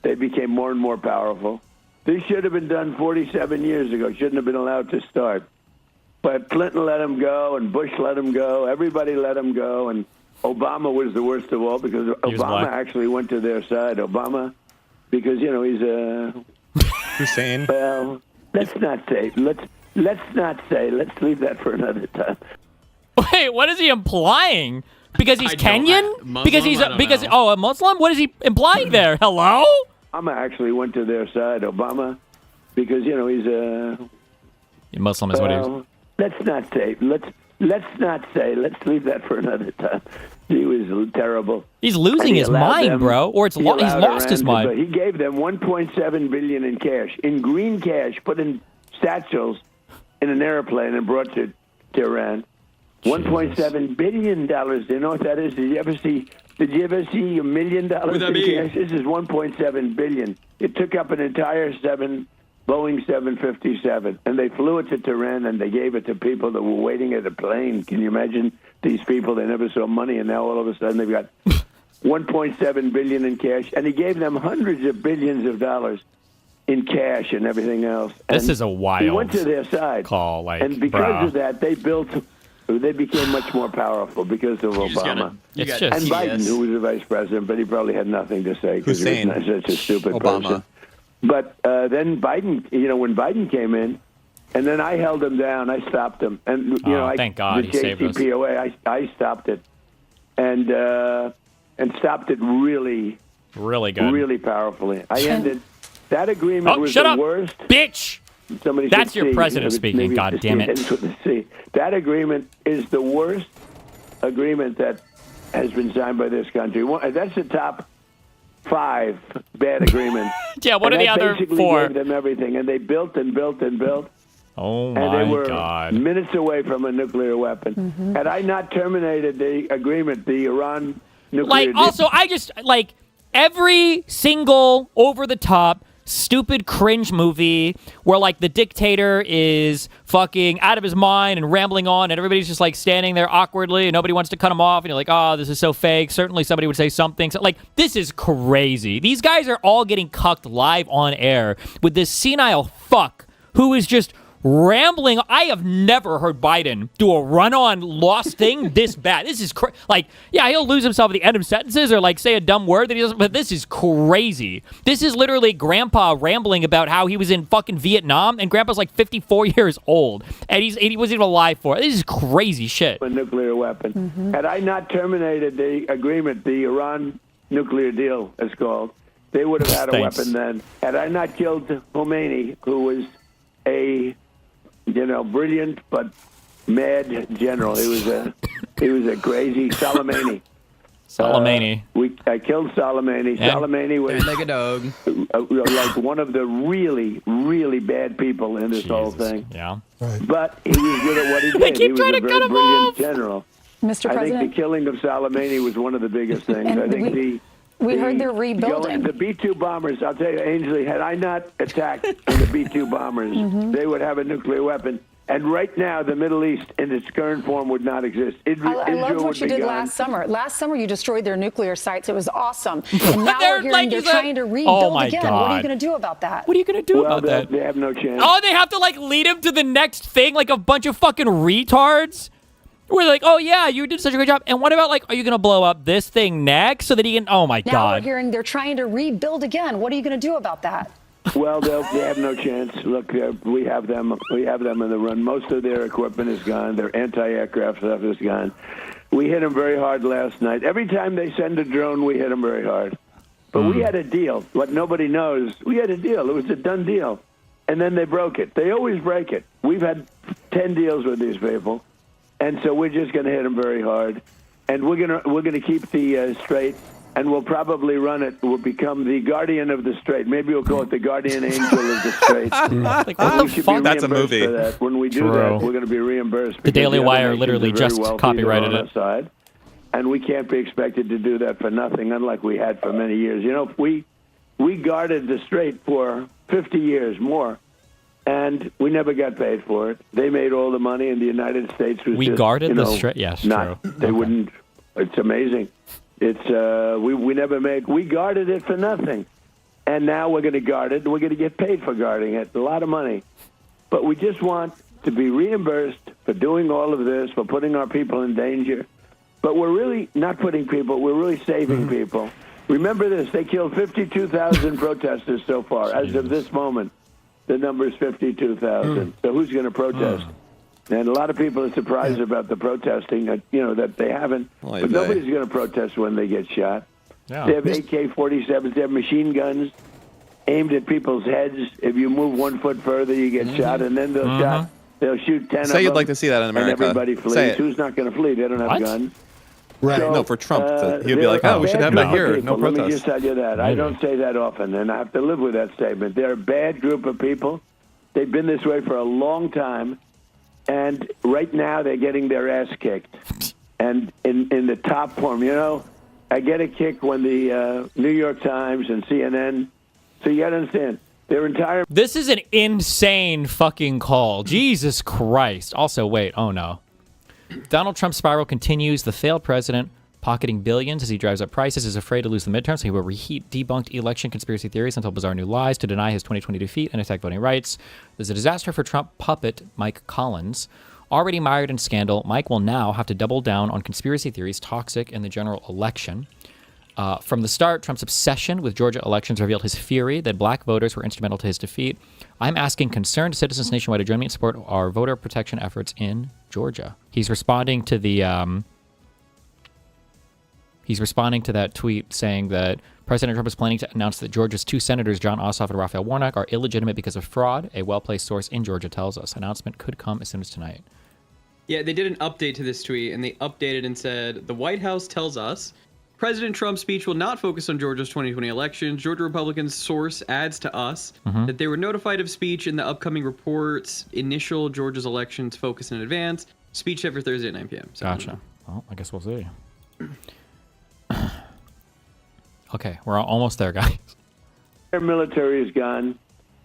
they became more and more powerful. This should have been done 47 years ago. Shouldn't have been allowed to start. But Clinton let him go, and Bush let him go. Everybody let him go, and Obama was the worst of all because Obama actually went to their side. Obama, because he's a Hussein. Well, let's not say. Let's not say. Let's leave that for another time. Wait, what is he implying? Because he's Kenyan? Muslim? Because a Muslim? What is he implying there? Hello? Obama actually went to their side. Obama, because he's a Muslim is what he was. Let's not say. Let's not say. Let's leave that for another time. He was terrible. He's losing his mind, bro. Or he's lost his mind. He gave them $1.7 billion in cash, in green cash, put in satchels in an airplane and brought to Iran. $1.7 billion. Do you know what that is? Did you ever see $1 million in cash? This is $1.7 billion. It took up an entire Boeing 757, and they flew it to Tehran, and they gave it to people that were waiting at a plane. Can you imagine these people? They never saw money, and now all of a sudden they've got $1.7 billion in cash, and he gave them hundreds of billions of dollars in cash and everything else. This And is a wild he went to their side call, and because of that, they became much more powerful because of Obama. You got And TS. Biden, who was the vice president, but he probably had nothing to say because he was such a stupid person. But then Biden, when Biden came in, and then I held him down, I stopped him, and thank God the he saved us. JCPOA, I stopped it, and stopped it really good, really powerfully. I ended that agreement. Was shut the up, worst, bitch. Somebody That's should your see. president speaking. Maybe God just damn see. it. Ends with a C. That agreement is the worst agreement that has been signed by this country. That's the top 5 bad agreements. Yeah, what and are the other basically 4? Gave them everything, and they built and built and built. Oh and they my were God! minutes away from a nuclear weapon. Mm-hmm. Had I not terminated the agreement, the Iran nuclear deal, Also, I just every single over-the-top stupid cringe movie where the dictator is fucking out of his mind and rambling on and everybody's just standing there awkwardly and nobody wants to cut him off and you're like, oh, this is so fake. Certainly somebody would say something. So, this is crazy. These guys are all getting cucked live on air with this senile fuck who is just rambling. I have never heard Biden do a run-on lost thing this bad. This is yeah, he'll lose himself at the end of sentences or say a dumb word that he doesn't. But this is crazy. This is literally Grandpa rambling about how he was in fucking Vietnam, and Grandpa's 54 years old, and he wasn't even alive for it. This is crazy shit. A nuclear weapon. Mm-hmm. Had I not terminated the agreement, the Iran nuclear deal, it's called, they would have had a weapon then. Had I not killed Khomeini, who was a brilliant but mad general. He was a crazy Soleimani. I killed Soleimani. Yeah. Soleimani was like a dog. One of the really, really bad people in this whole thing. Yeah. But he was good at what he did. They keep he was trying a to very cut him brilliant off. general. Mr. I President, think the killing of Soleimani was one of the biggest things. And I think we heard they're rebuilding. The B-2 bombers, I'll tell you, Ainsley, had I not attacked the B-2 bombers, they would have a nuclear weapon. And right now, the Middle East in its current form would not exist. I loved what you did last summer. Last summer, you destroyed their nuclear sites. It was awesome. And now we're hearing they're trying to rebuild again. God. What are you going to do about that? What are you going to do about that? They have no chance. Oh, they have to lead him to the next thing like a bunch of fucking retards? We're like, oh yeah, you did such a great job. And what about are you going to blow up this thing next so that he can, oh my now God. We're hearing they're trying to rebuild again. What are you going to do about that? Well, they have no chance. Look, we have them. We have them in the run. Most of their equipment is gone. Their anti-aircraft stuff is gone. We hit them very hard last night. Every time they send a drone, we hit them very hard. But we had a deal. What nobody knows, we had a deal. It was a done deal. And then they broke it. They always break it. We've had 10 deals with these people. And so we're just going to hit them very hard. And we're gonna keep the Strait. And we'll probably run it. We'll become the guardian of the Strait. Maybe we'll call it the guardian angel of the Strait. What the fuck? That's a movie. For that. When we do that, we're going to be reimbursed. The Daily Wire literally just copyrighted it. Side, and we can't be expected to do that for nothing, unlike we had for many years. We guarded the Strait for 50 years more, and we never got paid for it. They made all the money, and the United States was guarded the Strait? Yes, true. They wouldn't. It's amazing. It's we never made. We guarded it for nothing, and now we're going to guard it. We're going to get paid for guarding it, a lot of money. But we just want to be reimbursed for doing all of this, for putting our people in danger. But we're really not putting people, we're really saving people. Remember this, they killed 52,000 protesters so far. As of this moment, the number is 52,000. So who's going to protest? And a lot of people are surprised about the protesting, that they haven't. But nobody's going to protest when they get shot. Yeah. They have AK-47s, they have machine guns aimed at people's heads. If you move 1 foot further, you get shot, and then they'll shoot 10 of them. Say you'd like to see that in America. And everybody flees. Say it. Who's not going to flee? They don't have guns. Right. So, No, for Trump. He'd be like, we should have that here. No Let me protest. just tell you that. I don't say that often, and I have to live with that statement. They're a bad group of people. They've been this way for a long time, and right now they're getting their ass kicked. And in the top form, I get a kick when the New York Times and CNN, so you got to understand, their entire... This is an insane fucking call. Jesus Christ. Also, wait. Oh, no. Donald Trump's spiral continues. The failed president, pocketing billions as he drives up prices, is afraid to lose the midterms, so he will reheat debunked election conspiracy theories until bizarre new lies to deny his 2020 defeat and attack voting rights. There's a disaster for Trump puppet Mike Collins. Already mired in scandal, Mike will now have to double down on conspiracy theories toxic in the general election. From the start, Trump's obsession with Georgia elections revealed his fury that black voters were instrumental to his defeat. I'm asking concerned citizens nationwide to join me and support our voter protection efforts in Georgia. He's responding to the that tweet saying that President Trump is planning to announce that Georgia's 2 senators, John Ossoff and Raphael Warnock, are illegitimate because of fraud. A well-placed source in Georgia tells us. Announcement could come as soon as tonight. Yeah, they did an update to this tweet, and they updated and said, the White House tells us President Trump's speech will not focus on Georgia's 2020 election. Georgia Republicans source adds to us that they were notified of speech in the upcoming reports. Initial Georgia's elections focus in advance. Speech every Thursday at 9 p.m. So, Gotcha. Well, I guess we'll see. Okay, we're almost there, guys. Their military is gone.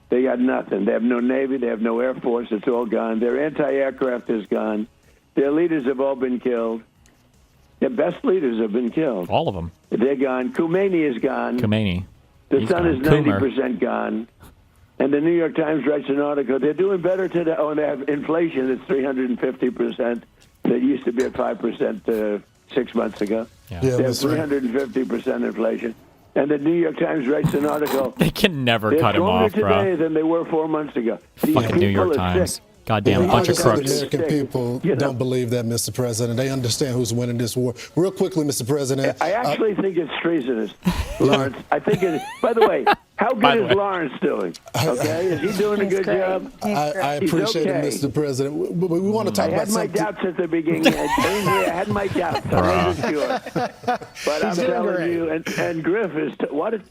They got nothing. They have no Navy. They have no Air Force. It's all gone. Their anti-aircraft is gone. Their leaders have all been killed. Their best leaders have been killed. All of them. They're gone. Khomeini is gone. Khomeini. The He's sun gone. is 90% gone. And the New York Times writes an article. They're doing better today. Oh, and they have inflation that's 350%. That used to be at 5% 6 months ago. Yeah. They have 350% inflation. And the New York Times writes an article. They can never They're cut him off, stronger today bro. than they were 4 months ago. These Fucking New York people are Times. sick. Goddamn bunch of crooks. The American people don't believe that, Mr. President. They understand who's winning this war. Real quickly, Mr. President. I actually think it's treasonous, Lawrence. I think it is. By the way, how good is Lawrence doing? Okay, is he doing a good job? I appreciate it, Mr. President. But we want to talk about something. I had my doubts at the beginning. I had my doubts. I wasn't sure. But I'm telling you, and Griff is.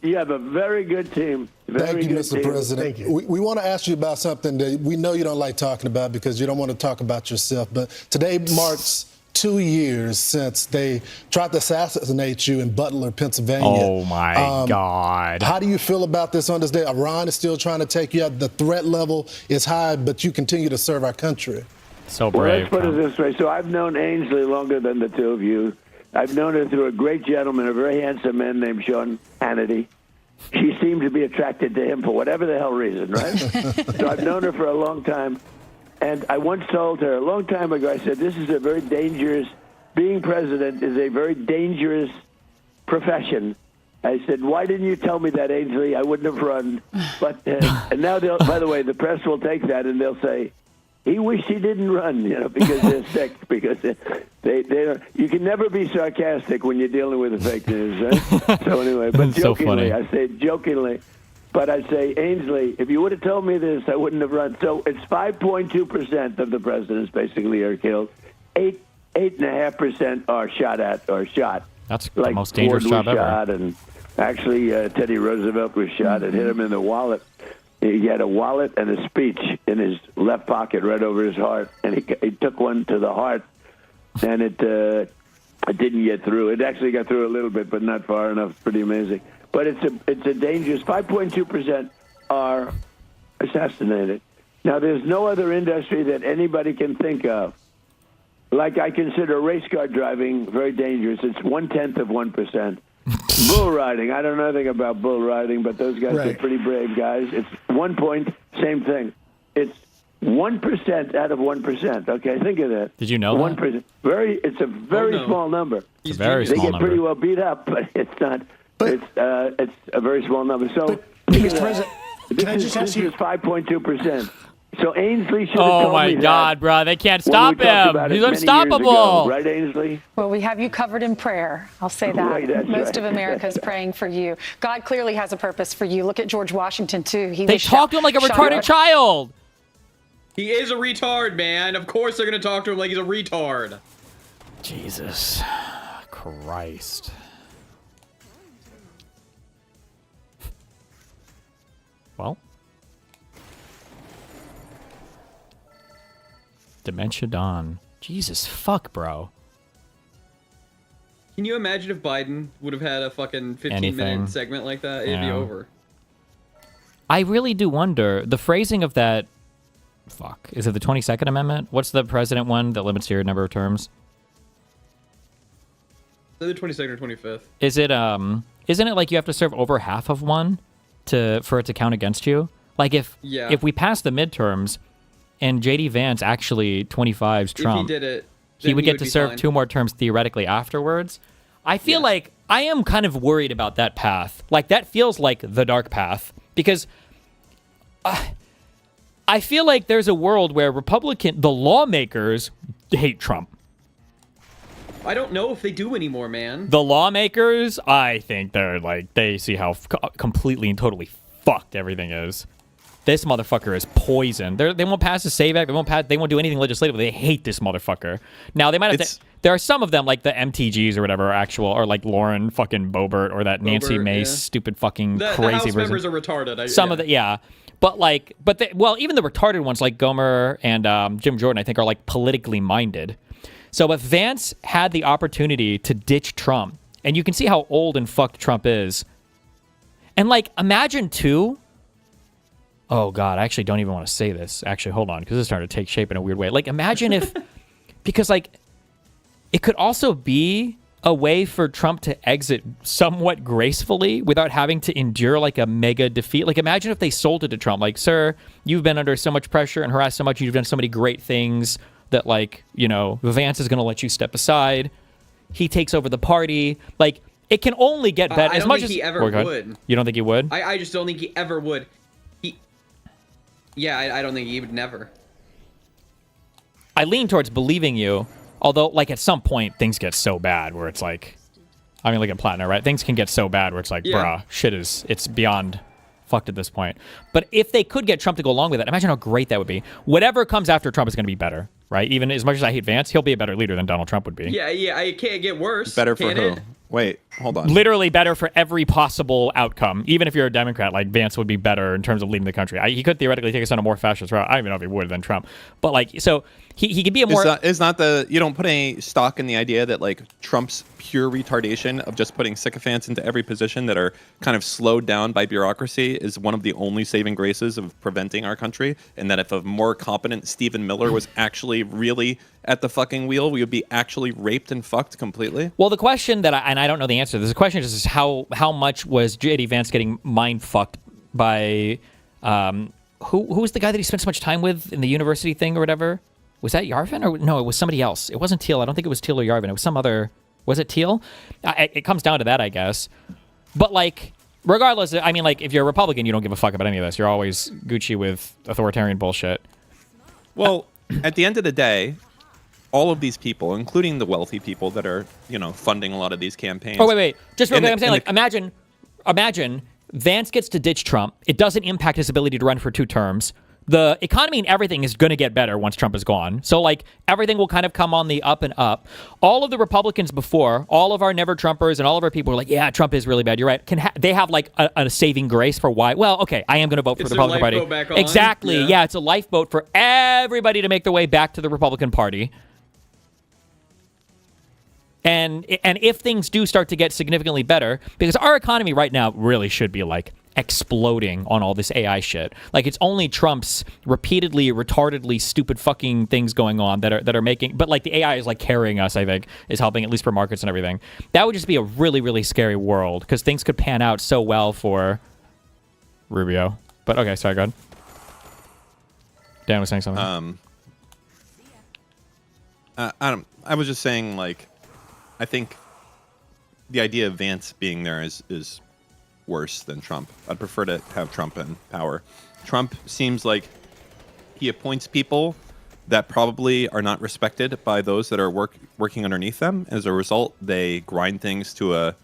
You have a very good team. Thank you, Mr. President. We want to ask you about something that we know you don't like talking about because you don't want to talk about yourself. But today marks 2 years since they tried to assassinate you in Butler, Pennsylvania. Oh, my God. How do you feel about this on this day? Iran is still trying to take you out. The threat level is high, but you continue to serve our country. So Well, brave. let's put it this way. So I've known Ainsley longer than the two of you. I've known her through a great gentleman, a very handsome man named Sean Hannity. She seemed to be attracted to him for whatever the hell reason, right? So I've known her for a long time. And I once told her a long time ago, I said, this is a very dangerous, being president is a very dangerous profession. I said, why didn't you tell me that, Ainsley? I wouldn't have run. But and now, by the way, the press will take that and they'll say, he wished he didn't run, because they're sick. Because you can never be sarcastic when you're dealing with the fake news, right? So anyway, but That's so jokingly, funny. I say jokingly, but I say, Ainsley, if you would have told me this, I wouldn't have run. So it's 5.2% of the presidents basically are killed. 8.5% are shot at or shot. That's like the most dangerous Ford job was ever. shot, and actually Teddy Roosevelt was shot. It hit him in the wallet. He had a wallet and a speech in his left pocket right over his heart, and he took one to the heart, and it didn't get through. It actually got through a little bit, but not far enough. It's pretty amazing. But it's a dangerous. 5.2% are assassinated. Now, there's no other industry that anybody can think of. Like I consider race car driving very dangerous. It's 0.1%. Bull riding. I don't know anything about bull riding, but those guys Right. are pretty brave guys. It's 1 point, same thing. It's 1% out of 1%. Okay, think of that. Did you know that? 1%. It's a very small number. It's a very They small get pretty number. well beat up, but it's not. But- it's a very small number. So, Mr. President, can I just ask this you? is 5.2%. So Ainsley should have Oh told my me that God, bro! They can't when we stop talked him. about it He's many years unstoppable. ago. Right, Ainsley? Well, we have you covered in prayer. I'll say that. Right, that's Most right. of America is praying for you. God clearly has a purpose for you. Look at George Washington, too. They was talk to him like a shot retarded at- child. He is a retard, man. Of course they're gonna talk to him like he's a retard. Jesus Christ. Well. Dementia Dawn. Jesus fuck, bro. Can you imagine if Biden would have had a fucking 15-minute Anything. segment like that? It'd be Yeah. over. I really do wonder the phrasing of that. Fuck. Is it the 22nd Amendment? What's the president one that limits your number of terms? They're the 22nd or 25th. Is it isn't it like you have to serve over half of one for it to count against you? Like if we pass the midterms and JD Vance actually 25's Trump, If he did it, he then would get to be serve fine. 2 more terms theoretically afterwards. I feel like I am kind of worried about that path. Like that feels like the dark path because I feel like there's a world where the lawmakers hate Trump. I don't know if they do anymore, man. The lawmakers, I think they see how completely and totally fucked everything is. This motherfucker is poison. They won't pass the SAVE Act. They won't do anything legislatively. They hate this motherfucker. Now they might have. There are some of them like the MTGs or whatever are actual, or like Lauren fucking Boebert or that Nancy Boebert, Mace yeah. stupid fucking The crazy House person. members are retarded. Some of the but even the retarded ones like Gomer and Jim Jordan, I think, are like politically minded. So if Vance had the opportunity to ditch Trump, and you can see how old and fucked Trump is, and like imagine too. Oh God, I actually don't even want to say this. Actually, hold on, because it's starting to take shape in a weird way. Like imagine if, because like, it could also be a way for Trump to exit somewhat gracefully without having to endure like a mega defeat. Like imagine if they sold it to Trump, like, sir, you've been under so much pressure and harassed so much, you've done so many great things that like, Vance is going to let you step aside. He takes over the party. Like it can only get better. I as don't much think as he ever would. You don't think he would? I just don't think he ever would. I don't think he would never. I lean towards believing you, although, like, at some point, things get so bad where it's like, I mean, look at Platinum, right? Things can get so bad where it's like, bruh, it's beyond fucked at this point. But if they could get Trump to go along with it, imagine how great that would be. Whatever comes after Trump is going to be better, right? Even as much as I hate Vance, he'll be a better leader than Donald Trump would be. Yeah, it can't get worse. Better for can who? it? Wait, hold on. Literally better for every possible outcome. Even if you're a Democrat, like Vance would be better in terms of leading the country. He could theoretically take us on a more fascist route. I don't even know if he would than Trump. But like, so he could be a more. Is not the you don't put any stock in the idea that like Trump's pure retardation of just putting sycophants into every position that are kind of slowed down by bureaucracy is one of the only saving graces of preventing our country, and that if a more competent Stephen Miller was actually really at the fucking wheel, we would be actually raped and fucked completely. Well, the question that I don't know the answer to this. The question is how much was JD Vance getting mind fucked by who was the guy that he spent so much time with in the university thing or whatever? Was that Yarvin or no? It was somebody else. It wasn't Teal. I don't think it was Teal or Yarvin. It was some other. Was it Teal? It comes down to that, I guess. But like, regardless, I mean, like, if you're a Republican, you don't give a fuck about any of this. You're always Gucci with authoritarian bullshit. Well, at the end of the day, all of these people, including the wealthy people that are, funding a lot of these campaigns. Oh, wait. Just real quick, I'm saying, like, imagine Vance gets to ditch Trump. It doesn't impact his ability to run for 2 terms. The economy and everything is going to get better once Trump is gone. So, like, everything will kind of come on the up and up. All of the Republicans before, all of our never-Trumpers and all of our people are like, yeah, Trump is really bad. You're right. They have, like, a saving grace for why. Well, okay, I am going to vote for the Republican Party. Back on. Exactly. Yeah, it's a lifeboat for everybody to make their way back to the Republican Party. And if things do start to get significantly better, because our economy right now really should be like exploding on all this AI shit. Like, it's only Trump's repeatedly, retardedly stupid fucking things going on that are making, but like the AI is like carrying us, I think, is helping, at least for markets and everything. That would just be a really, really scary world, because things could pan out so well for Rubio. But okay, sorry, go ahead. Dan was saying something. I was just saying, like, I think the idea of Vance being there is worse than Trump. I'd prefer to have Trump in power. Trump seems like he appoints people that probably are not respected by those that are working underneath them. As a result, they grind things to a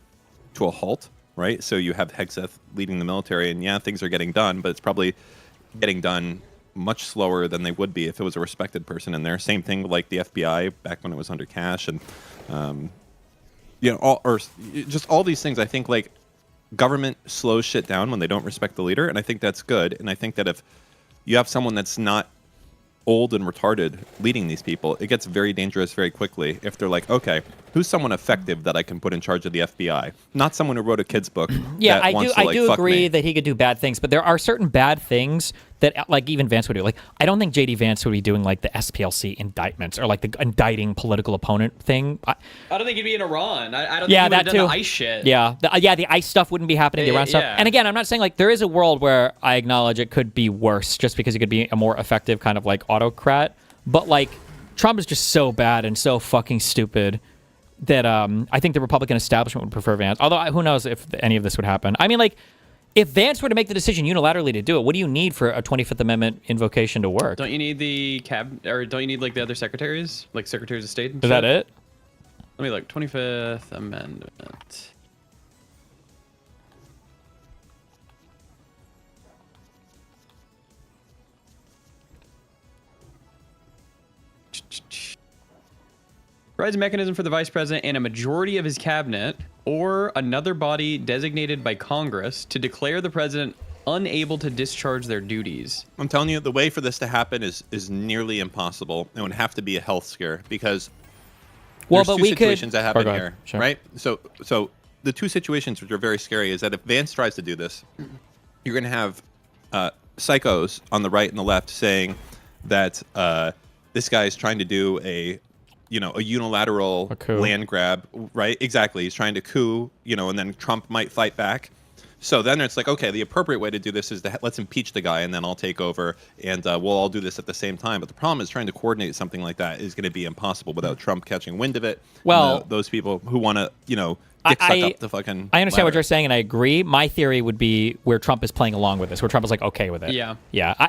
halt, right? So you have Hegseth leading the military, and yeah, things are getting done, but it's probably getting done much slower than they would be if it was a respected person in there. Same thing like the FBI back when it was under Cash, and just all these things. I think like government slows shit down when they don't respect the leader, and I think that's good. And I think that if you have someone that's not old and retarded leading these people, it gets very dangerous very quickly if they're like, okay, who's someone effective that I can put in charge of the FBI? Not someone who wrote a kid's book. Yeah, that I wants do. to, I do fuck agree me. that he could do bad things, but there are certain bad things that, like, even Vance would do. Like, I don't think JD Vance would be doing like the SPLC indictments or like the indicting political opponent thing. I don't think he'd be in Iran. I don't think Yeah, he would have that done too. the ICE shit. Yeah, the ICE stuff wouldn't be happening. The Iran stuff. Yeah. And again, I'm not saying like there is a world where I acknowledge it could be worse, just because he could be a more effective kind of like autocrat. But like Trump is just so bad and so fucking stupid that I think the Republican establishment would prefer Vance. Although who knows if any of this would happen. I mean, like, if Vance were to make the decision unilaterally to do it, what do you need for a 25th Amendment invocation to work? Don't you need the or don't you need like the other secretaries, like secretaries of state? And Is that it? Let me look. 25th Amendment. Provides a mechanism for the vice president and a majority of his cabinet or another body designated by Congress to declare the president unable to discharge their duties. I'm telling you, the way for this to happen is nearly impossible. It would have to be a health scare, because there's two situations that happen here, right? So the two situations which are very scary is that if Vance tries to do this, you're going to have psychos on the right and the left saying that this guy is trying to do a unilateral land grab, right? Exactly. He's trying to coup, and then Trump might fight back. So then it's like, okay, the appropriate way to do this is to let's impeach the guy, and then I'll take over, and we'll all do this at the same time. But the problem is trying to coordinate something like that is going to be impossible without Trump catching wind of it. Well, those people who want to, dick suck up the fucking I understand what ladder. you're saying, and I agree. My theory would be where Trump is playing along with this, where Trump is like okay with it. Yeah.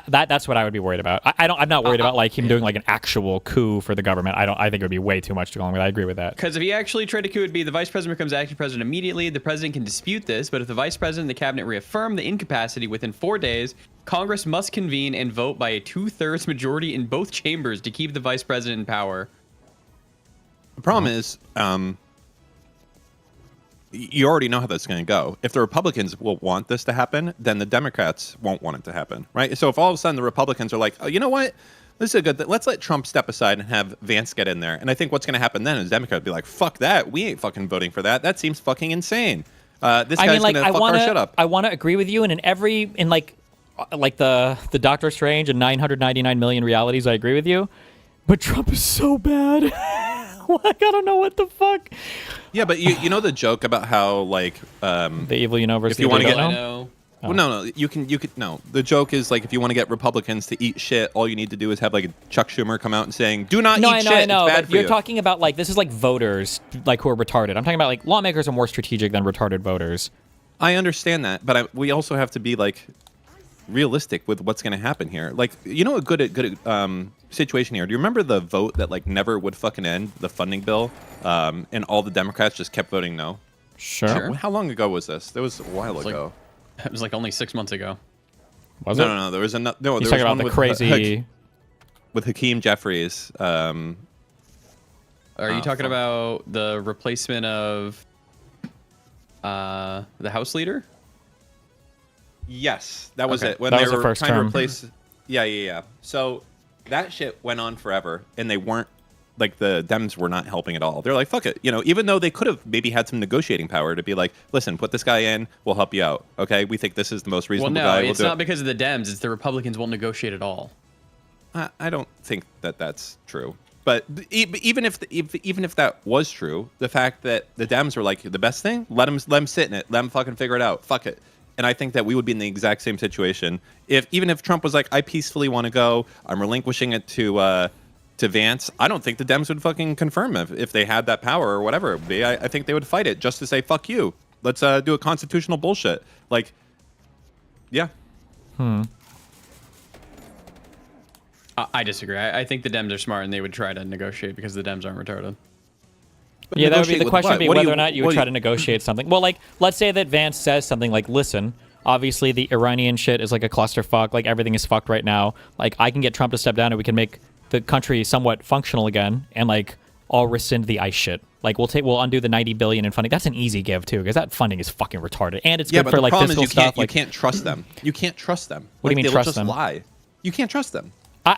That's what I would be worried about. I'm not worried about like him doing like an actual coup for the government. I think it would be way too much to go along with. I agree with that. Because if he actually tried to coup, it'd be the vice president becomes acting president immediately. The president can dispute this, but if the vice president and the cabinet reaffirm the incapacity within 4 days, Congress must convene and vote by a 2/3 majority in both chambers to keep the vice president in power. The problem is, you already know how that's going to go. If the Republicans will want this to happen, then the Democrats won't want it to happen, right? So if all of a sudden the Republicans are like, oh, you know what? This is a good thing. Let's let Trump step aside and have Vance get in there. And I think what's going to happen then is Democrats will be like, fuck that. We ain't fucking voting for that. That seems fucking insane. This guy's going to fuck our shit up. I want to agree with you, and in like the Doctor Strange and 999 million realities, I agree with you. But Trump is so bad. Like, I don't know what the fuck. Yeah, but you know the joke about how like the evil you know versus if you want to get know. Well, no, you can no. The joke is like if you want to get Republicans to eat shit, all you need to do is have like a Chuck Schumer come out and saying, "Do not eat shit." I know. It's bad But for you're you. talking about like this is like voters like who are retarded. I'm talking about like lawmakers are more strategic than retarded voters. I understand that, but we also have to be like realistic with what's going to happen here. Like, a good situation here. Do you remember the vote that like never would fucking end, the funding bill, and all the Democrats just kept voting no? Sure. How long ago was this? That was a while ago. It was like only 6 months ago. Was it? No. There was another. No, He's there was talking about one the with crazy with Hakeem Jeffries. Are you talking about the replacement of the House leader? Yes, that was it. When That they was the were first trying to term. replace. Yeah. So that shit went on forever, and they weren't like the Dems were not helping at all. They're like, fuck it, you know, even though they could have maybe had some negotiating power to be like, listen, put this guy in, we'll help you out. Okay, we think this is the most reasonable guy. Well, no, it's not because of the Dems. It's the Republicans won't negotiate at all. I don't think that that's true. But even if that was true, the fact that the Dems were like, the best thing, let them sit in it, let them fucking figure it out, fuck it. And I think that we would be in the exact same situation even if Trump was like, I peacefully want to go, I'm relinquishing it to Vance. I don't think the Dems would fucking confirm if they had that power or whatever it would be. I think they would fight it just to say, fuck you. Let's do a constitutional bullshit. Like, yeah. I disagree. I think the Dems are smart and they would try to negotiate because the Dems aren't retarded. Yeah, that would be the question would be whether or not you would try to negotiate something. Well, like, let's say that Vance says something like, listen, obviously the Iranian shit is like a clusterfuck, like everything is fucked right now. Like, I can get Trump to step down and we can make the country somewhat functional again, and like I'll rescind the ICE shit. Like we'll undo the 90 billion in funding. That's an easy give too, because that funding is fucking retarded, and it's good for like fiscal stuff. You can't trust them. You can't trust them. What do you mean trust them? Lie. You can't trust them.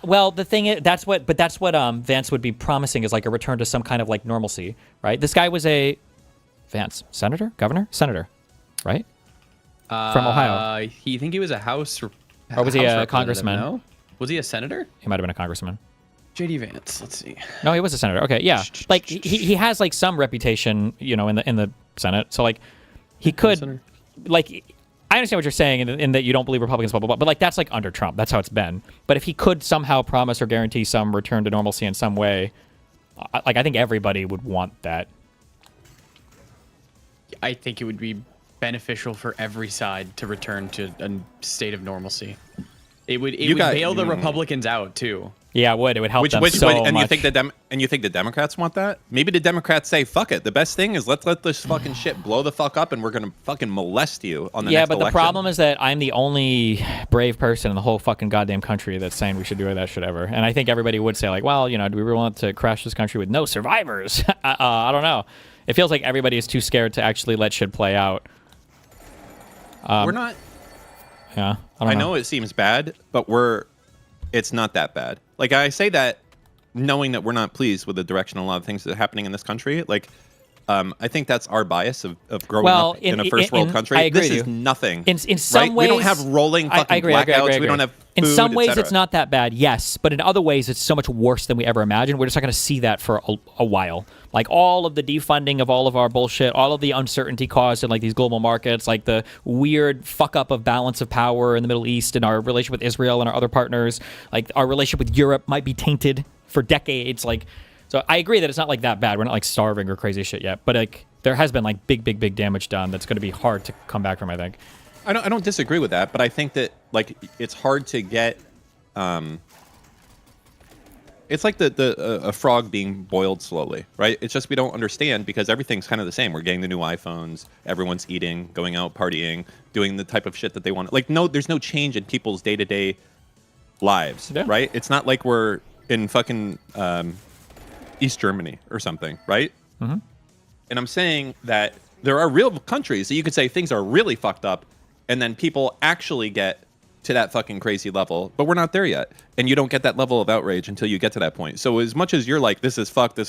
Well, the thing is, that's what Vance would be promising is like a return to some kind of like normalcy, right? This guy was a senator, right? From Ohio. You think he was a House or was he a congressman? No? Was he a senator? He might have been a congressman. JD Vance. Let's see. No, he was a senator. Okay, yeah. Like he has like some reputation, you know, in the Senate. So like he could, like. I understand what you're saying in that you don't believe Republicans, blah, blah, blah. But, like, that's, like, under Trump. That's how it's been. But if he could somehow promise or guarantee some return to normalcy in some way, like, I think everybody would want that. I think it would be beneficial for every side to return to a state of normalcy. It would bail the Republicans out, too. Yeah, it would. It would help them so and much. You think the Democrats want that? Maybe the Democrats say, "Fuck it. The best thing is let's let this fucking shit blow the fuck up, and we're gonna fucking molest you on the next election." Yeah, but the problem is that I'm the only brave person in the whole fucking goddamn country that's saying we should do that shit ever. And I think everybody would say like, "Well, you know, do we really want to crash this country with no survivors?" I don't know. It feels like everybody is too scared to actually let shit play out. We're not. Yeah, I know it seems bad, but it's not that bad. Like, I say that knowing that we're not pleased with the direction a lot of things that are happening in this country. Like, I think that's our bias of growing up in a first world country. I agree this with is you. nothing. In some ways, we don't have rolling fucking blackouts. We don't have food, in some ways, etc. it's not that bad, yes. But in other ways, it's so much worse than we ever imagined. We're just not going to see that for a while. Like, all of the defunding of all of our bullshit, all of the uncertainty caused in, like, these global markets, like the weird fuck-up of balance of power in the Middle East and our relationship with Israel and our other partners. Like, our relationship with Europe might be tainted for decades. Like, so I agree that it's not, like, that bad. We're not, like, starving or crazy shit yet. But, like, there has been, like, big damage done that's going to be hard to come back from, I think. I don't disagree with that, but I think that, like, it's hard to get it's like a frog being boiled slowly, right? It's just we don't understand because everything's kind of the same. We're getting the new iPhones, everyone's eating, going out partying, doing the type of shit that they want. Like, no, there's no change in people's day-to-day lives, right? It's not like we're in fucking East Germany or something, right? Mm-hmm. And I'm saying that there are real countries that you could say things are really fucked up, and then people actually get to that fucking crazy level, but we're not there yet. And you don't get that level of outrage until you get to that point. So as much as you're like, this is fucked,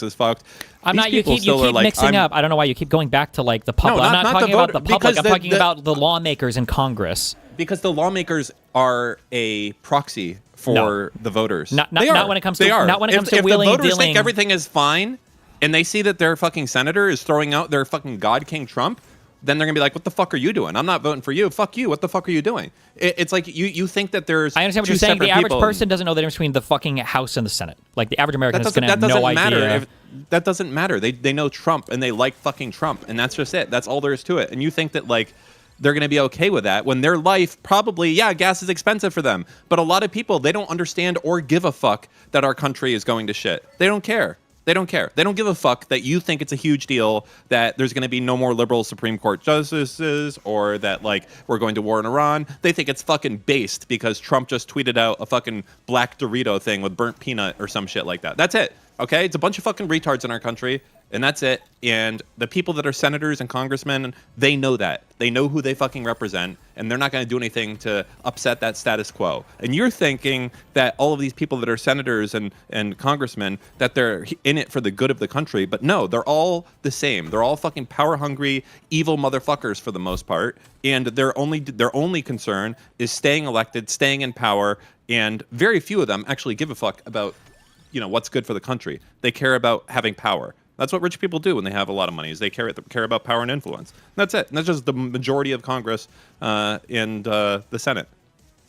I'm not, you keep mixing up. I don't know why you keep going back to like the public. No, I'm not talking about the public. I'm talking the about the lawmakers in Congress. Because the lawmakers are a proxy for the voters. Not when it comes to not when it comes to wheeling and dealing. If the voters think everything is fine and they see that their fucking senator is throwing out their fucking God King Trump, then they're gonna be like, what the fuck are you doing? I'm not voting for you. Fuck you. What the fuck are you doing? It's like you think that there's. I understand what you're saying. The average person doesn't know the difference between the fucking House and the Senate. Like, the average American is gonna have no idea. That doesn't matter. They know Trump and they like fucking Trump, and that's just it. That's all there is to it. And you think that like they're gonna be okay with that when their life probably, gas is expensive for them. But a lot of people, they don't understand or give a fuck that our country is going to shit. They don't care. They don't care. They don't give a fuck that you think it's a huge deal that there's going to be no more liberal Supreme Court justices or that, like, we're going to war in Iran. They think it's fucking based because Trump just tweeted out a fucking black Dorito thing with burnt peanut or some shit like that. That's it. Okay? It's a bunch of fucking retards in our country, And that's it. And the people that are senators and congressmen, they know that. They know who they fucking represent, and they're not going to do anything to upset that status quo. And you're thinking that all of these people that are senators and congressmen, that they're in it for the good of the country. But no, they're all the same. They're all fucking power-hungry, evil motherfuckers for the most part. And their only concern is staying elected, staying in power, and very few of them actually give a fuck about, what's good for the country. They care about having power. That's what rich people do when they have a lot of money, is they care about power and influence. And that's it. And that's just the majority of Congress and the Senate.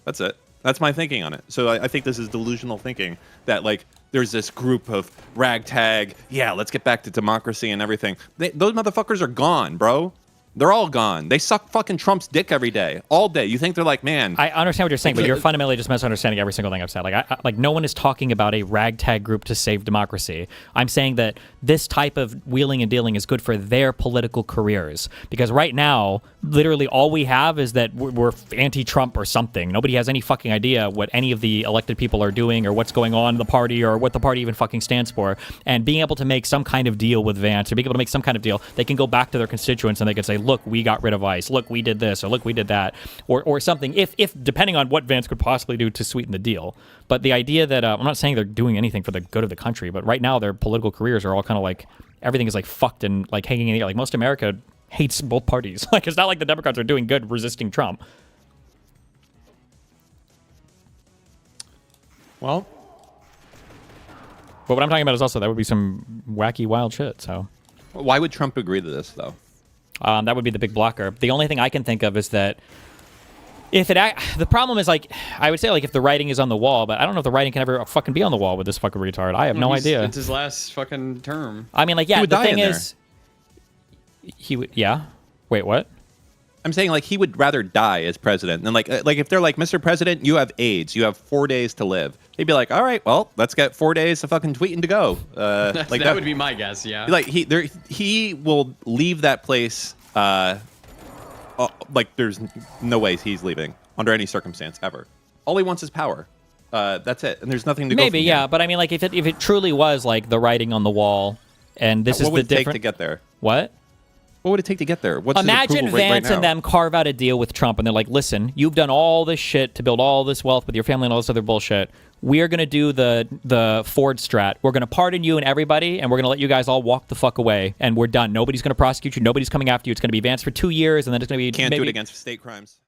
That's it. That's my thinking on it. So I think this is delusional thinking that, there's this group of ragtag, let's get back to democracy and everything. Those motherfuckers are gone, bro. They're all gone. They suck fucking Trump's dick every day, all day. You think they're like, man. I understand what you're saying, but you're fundamentally just misunderstanding every single thing I've said. No one is talking about a ragtag group to save democracy. I'm saying that this type of wheeling and dealing is good for their political careers. Because right now, literally all we have is that we're anti-Trump or something. Nobody has any fucking idea what any of the elected people are doing or what's going on in the party or what the party even fucking stands for. And being able to make some kind of deal with Vance or being able to make some kind of deal, they can go back to their constituents and they can say, look, we got rid of ICE. Look, we did this, or look, we did that, or something. If depending on what Vance could possibly do to sweeten the deal. But the idea that I'm not saying they're doing anything for the good of the country, but right now their political careers are all kind of everything is fucked and hanging in the air. Most America hates both parties. It's not like the Democrats are doing good resisting Trump. Well, but what I'm talking about is also that would be some wacky, wild shit. So, why would Trump agree to this though? That would be the big blocker. The only thing I can think of is that the problem is I would say if the writing is on the wall, but I don't know if the writing can ever fucking be on the wall with this fucking retard. I have no idea. It's his last fucking term. I mean, he would the die thing in is, he would. Yeah. Wait, what? I'm saying he would rather die as president than if they're Mr. President, you have AIDS, you have 4 days to live. He'd be like, all right, well, let's get 4 days of fucking tweeting to go. That would be my guess. Yeah. He will leave that place. There's no ways he's leaving under any circumstance ever. All he wants is power. That's it, and there's nothing to go. Maybe, yeah, but I mean, if it truly was the writing on the wall, and this is what would the it different take to get there? What? What would it take to get there? What's Imagine his approval rate Vance right now? and them carve out a deal with Trump, and they're like, listen, you've done all this shit to build all this wealth with your family and all this other bullshit. We're going to do the Ford strat. We're going to pardon you and everybody, and we're going to let you guys all walk the fuck away, and we're done. Nobody's going to prosecute you. Nobody's coming after you. It's going to be Vance for 2 years, and then it's going to be Can't do it against state crimes.